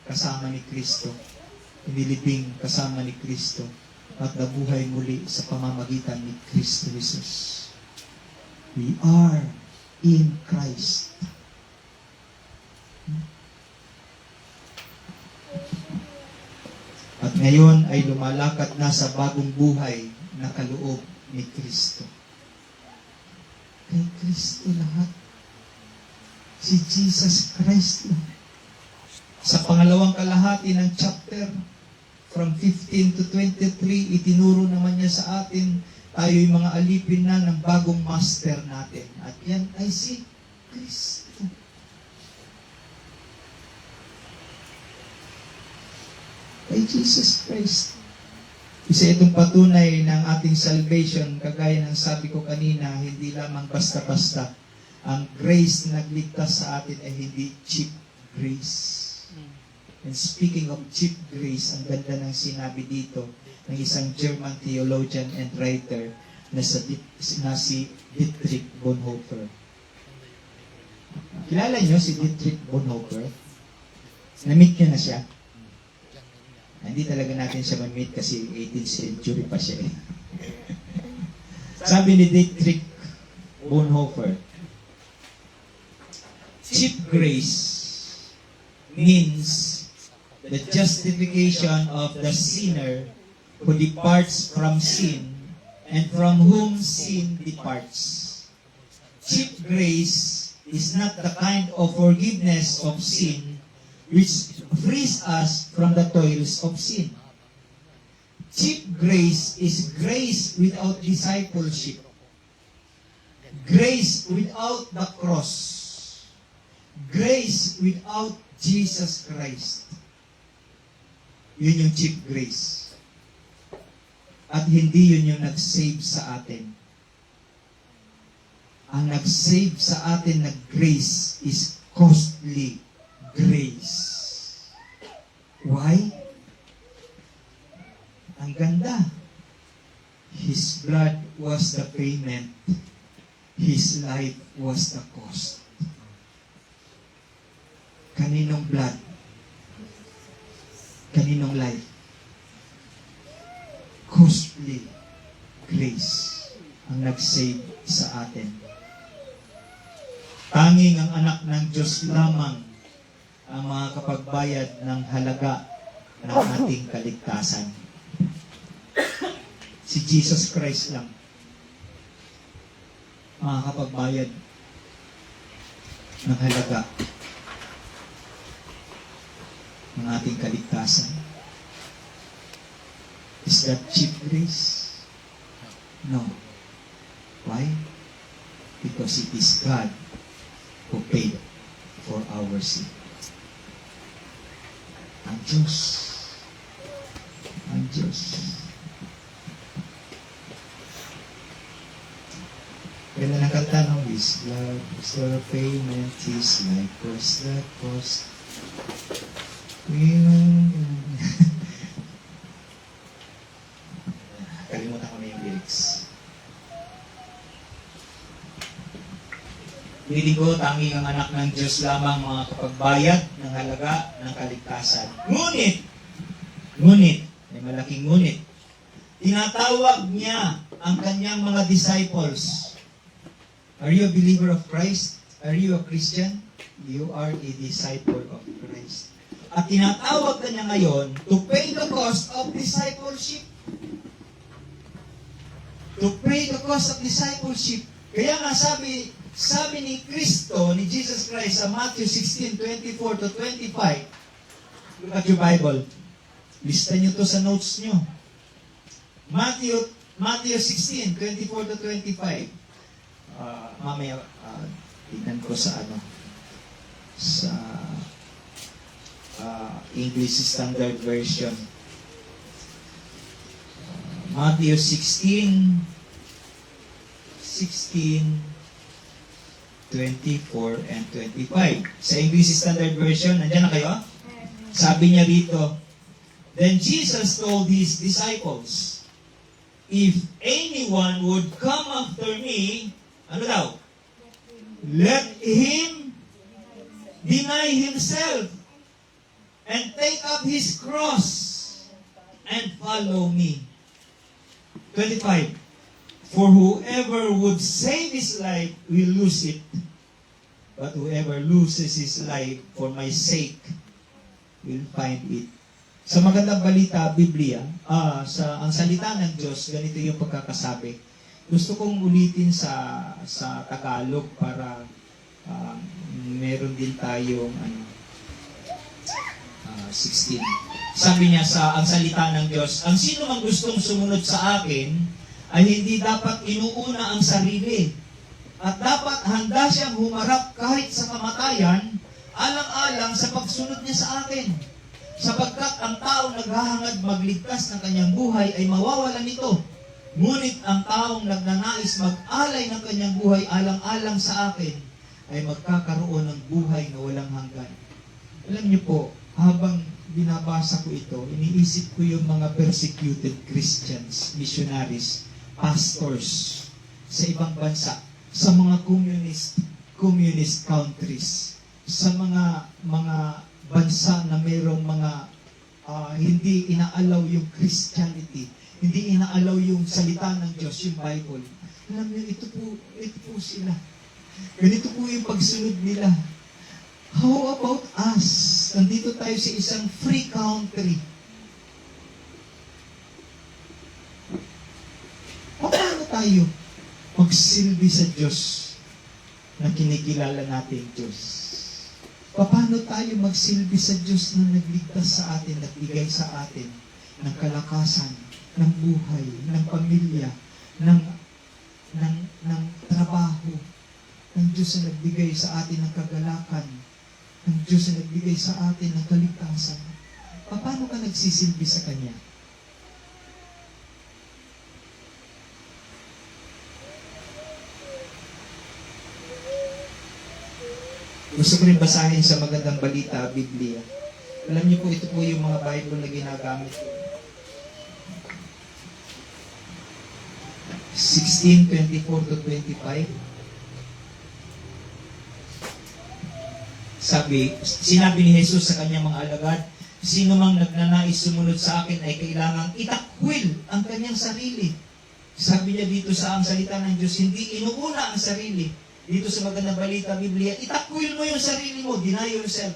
kasama ni Kristo, inilibing kasama ni Kristo at nabuhay muli sa pamamagitan ni Kristo Jesus. We are in Christ. At ngayon ay lumalakad na sa bagong buhay na kaloob ni Kristo. Kay Kristo lahat. Si Jesus Christ lang. Sa pangalawang kalahati ng chapter, from 15 to 23, itinuro naman niya sa atin, tayo'y mga alipin na ng bagong master natin. At yan ay si Kristo. Kay Jesus Christ. Isa itong patunay ng ating salvation, kagaya ng sabi ko kanina, hindi lamang basta-basta. Ang grace na nagligtas sa atin ay hindi cheap grace. And speaking of cheap grace, ang ganda ng sinabi dito ng isang German theologian and writer na si Dietrich Bonhoeffer. Kilala niyo si Dietrich Bonhoeffer? Na-meet niyo na siya? Hindi talaga natin siya ma-meet kasi 18th century pa siya eh. Sabi ni Dietrich Bonhoeffer, cheap grace means the justification of the sinner who departs from sin and from whom sin departs. Cheap grace is not the kind of forgiveness of sin which frees us from the toils of sin. Cheap grace is grace without discipleship. Grace without the cross. Grace without Jesus Christ. Yun yung cheap grace. At hindi yun yung nag-save sa atin. Ang nag-save sa atin na grace is costly grace. Why? Ang ganda. His blood was the payment. His life was the cost. Kaninong blood? Kaninong life? Costly grace ang nag-save sa atin. Tanging ang anak ng Diyos lamang ang makakapagbayad ng halaga ng ating kaligtasan. Si Jesus Christ lang makakapagbayad ng halaga ng ating kaligtasan. Is that cheap grace? No. Why? Because it is God who paid for our sin. Ang Diyos. Ang Diyos. Ganda ng kanta ng His blood was the payment, His life was the cost. Kalimutan ko na yung lyrics. Hindi ko tanging ang anak ng Diyos lamang makakapagbayad ng halaga ng kaligtasan. Ngunit, may malaking ngunit, tinatawag niya ang kanyang mga disciples. Are you a believer of Christ? Are you a Christian? You are a disciple of Christ. At tinatawag ka niya ngayon to pay the cost of discipleship. To pay the cost of discipleship. Kaya nga sabi ni Kristo, ni Jesus Christ sa Matthew 16:24 to 25. Look at your Bible. Lista nyo to sa notes nyo. Matthew 16:24 to 25. Mamaya, tignan ko sa sa English Standard Version. Matthew 16:24 and 25. Sa English Standard Version, nandiyan na kayo? Sabi niya rito, then Jesus told His disciples, if anyone would come after me, ano daw? Let him deny himself and take up his cross and follow me. 25. For whoever would save his life will lose it. But whoever loses his life for my sake will find it. Sa magandang balita, Biblia, ang salita ng Diyos, ganito yung pagkakasabi. Gusto kong ulitin sa Tagalog para meron din tayong 16. Sabi niya ang salita ng Diyos, ang sino mang gustong sumunod sa akin ay hindi dapat inuuna ang sarili at dapat handa siyang humarap kahit sa kamatayan alang-alang sa pagsunod niya sa akin. Sapagkat ang taong naghahangad magligtas ng kanyang buhay ay mawawalan nito. Ngunit ang taong nagnanais mag-alay ng kanyang buhay alang-alang sa akin ay magkakaroon ng buhay na walang hanggan. Alam niyo po, habang binabasa ko ito, iniisip ko yung mga persecuted Christians, missionaries, pastors sa ibang bansa, sa mga communist countries, sa mga bansa na mayroong mga hindi inaalaw yung Christianity, hindi inaalaw yung salita ng Diyos, yung Bible. Alam niyo, ito po sila. Ganito po yung pagsunod nila. How about us? Nandito tayo sa isang free country. Paano tayo magsilbi sa Diyos na kinikilala natin Diyos? Paano tayo magsilbi sa Diyos na nagligtas sa atin, nagbigay sa atin ng kalakasan, ng buhay, ng pamilya, ng trabaho, ng Diyos na nagbigay sa atin ng kagalakan, ng Diyos na nagbigay sa atin ng kaligtasan? Paano ka nagsisilbi sa Kanya? Gusto ko rin basahin sa Magandang Balita, Biblia. Alam niyo po, ito po yung mga Bible na ginagamit ko. 16:24-25. Sinabi ni Jesus sa kanyang mga alagad, sino mang nagnanais sumunod sa akin ay kailangang itakwil ang kanyang sarili. Sabi niya dito sa ang salita ng Diyos, hindi inuuna ang sarili. Dito sa Magandang Balita, Biblia, itakwil mo yung sarili mo, deny yourself.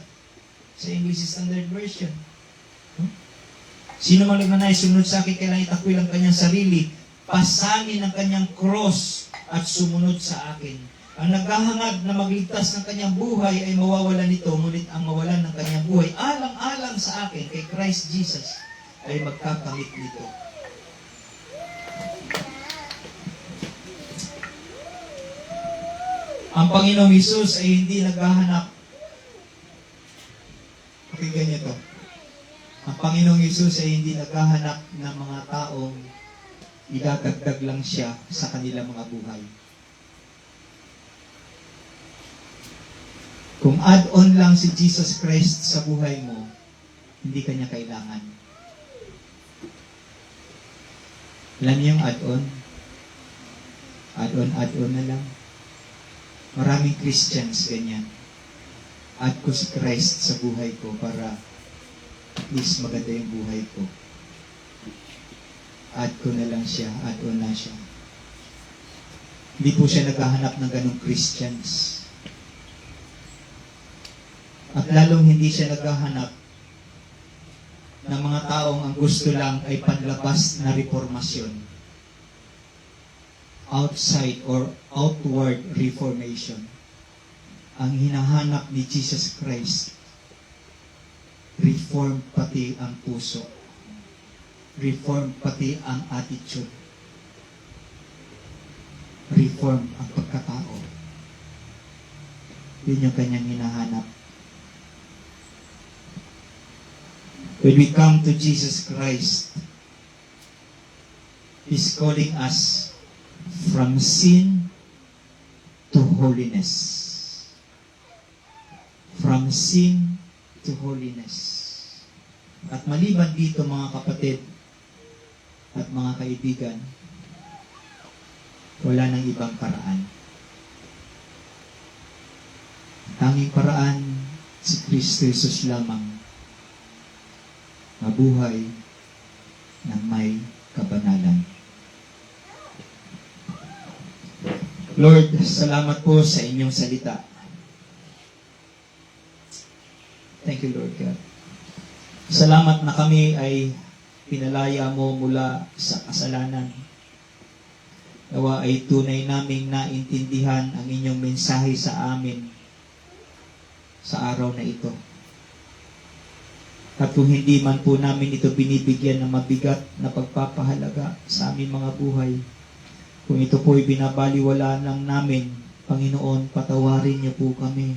Sa English Standard Version. Sino mang nagnanais sumunod sa akin, kailangan itakwil ang kanyang sarili, pasanin ang kanyang cross at sumunod sa akin. Ang naghahangad na magligtas ng kanyang buhay ay mawawalan nito, ngunit ang mawalan ng kanyang buhay, alang-alang sa akin, kay Christ Jesus, ay magkakamit nito. Ang Panginoong Hesus ay hindi naghahanap. Pakinggan niyo to. Ang Panginoong Hesus ay hindi naghahanap ng mga taong idadagdag lang siya sa kanilang mga buhay. Kung add-on lang si Jesus Christ sa buhay mo, hindi ka niya kailangan. Alam niyo yung add-on? Add-on na lang. Maraming Christians ganyan. Add ko si Christ sa buhay ko para at least maganda yung buhay ko. Add ko na lang siya, add-on na siya. Hindi po siya naghahanap ng ganong Christians. At lalong hindi siya naghahanap ng mga taong ang gusto lang ay panlabas na reformasyon. Outside or outward reformation. Ang hinahanap ni Jesus Christ, reform pati ang puso. Reform pati ang attitude. Reform ang pagkatao. Yun yung kanyang hinahanap. When we come to Jesus Christ, He's calling us from sin to holiness. From sin to holiness. At maliban dito mga kapatid at mga kaibigan, wala nang ibang paraan. Tanging paraan si Kristo Jesus lamang, mabuhay ng may kabanalan. Lord, salamat po sa inyong salita. Thank you, Lord God. Salamat na kami ay pinalaya mo mula sa kasalanan. Nawa ay tunay naming naintindihan ang inyong mensahe sa amin sa araw na ito. At kung hindi man po namin ito binibigyan ng mabigat na pagpapahalaga sa aming mga buhay, kung ito po'y binabaliwala lang namin, Panginoon, patawarin niyo po kami.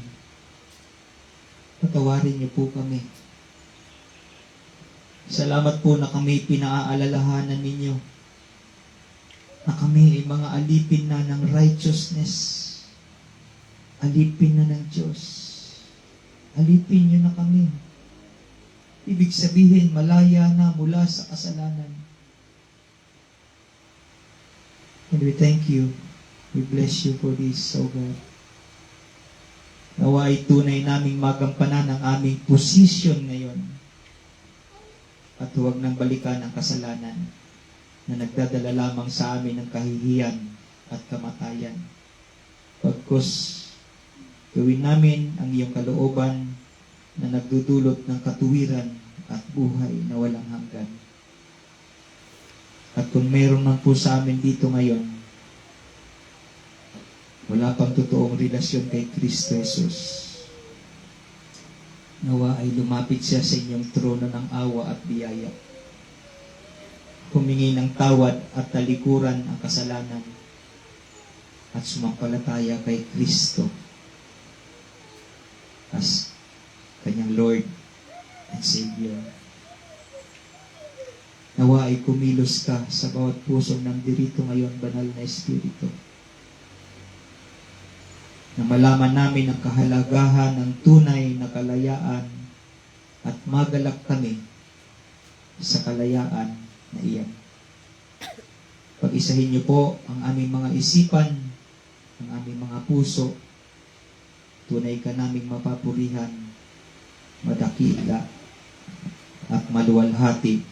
Patawarin niyo po kami. Salamat po na kami pinaaalalahanan ninyo. Na kami ay mga alipin na ng righteousness. Alipin na ng Diyos. Alipin niyo na kami. Ibig sabihin, malaya na mula sa kasalanan. And we thank you. We bless you for this, O God. Nawa ay tunay naming magampanan ang aming posisyon ngayon. At huwag nang balikan ang kasalanan na nagdadala lamang sa amin ng kahihiyan at kamatayan. Pagkus gawin namin ang iyong kalooban na nagdudulot ng katuwiran at buhay na walang hanggan. At kung meron man po sa amin dito ngayon, wala pang totoong relasyon kay Kristo Jesus, nawa ay lumapit siya sa inyong trono ng awa at biyaya. Humingi ng tawad at talikuran ang kasalanan at sumampalataya kay Kristo as kanyang Lord and Savior. Nawa ay kumilos ka sa bawat pusong nandirito ngayon, Banal na Espiritu, na malaman namin ang kahalagahan ng tunay na kalayaan at magalak kami sa kalayaan na iyan. Pag-isahin niyo po ang aming mga isipan, ang aming mga puso. Tunay ka naming mapapurihan, madakila at maluwalhati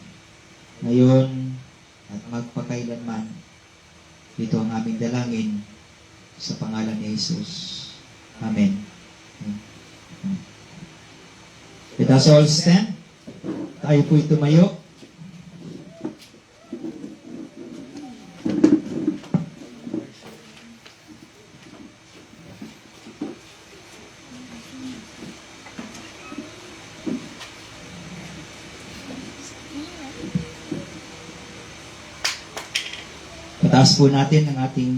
ngayon at magpakailanman. Ito ang aming dalangin sa pangalan ni Jesus. Amen. Let us all stand. Tayo po'y tumayo. Pataas po natin ang ating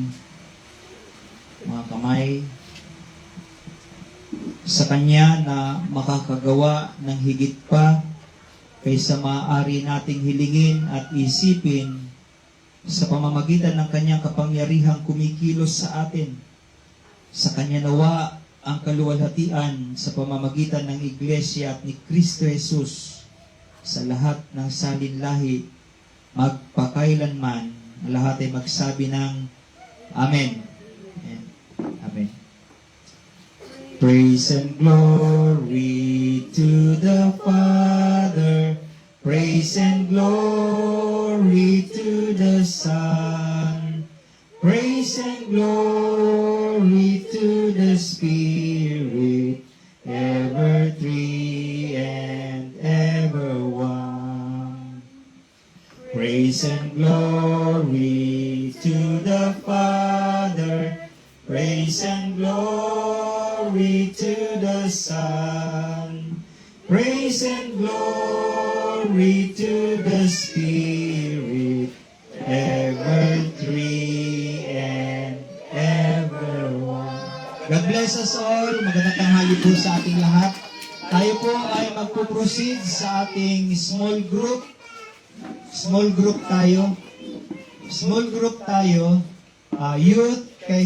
mga kamay sa Kanya na makakagawa ng higit pa kaysa maaari nating hilingin at isipin sa pamamagitan ng Kanyang kapangyarihang kumikilos sa atin. Sa Kanya nawa ang kaluwalhatian sa pamamagitan ng Iglesia at ni Kristo Jesus sa lahat ng salinlahi magpakailanman. Ang lahat ay magsabi ng Amen. Amen. Amen. Praise and glory to the Father. Praise and glory to the Son. Praise and glory to the Spirit. Ever three and ever one. Praise and glory to the Father. Praise and glory to the Son. Praise and glory to the Spirit. Ever three and ever one. God bless us all. Magandang tanghali po sa ating lahat. Tayo po ay magpo-proceed sa ating small group. Small group tayo. Youth kay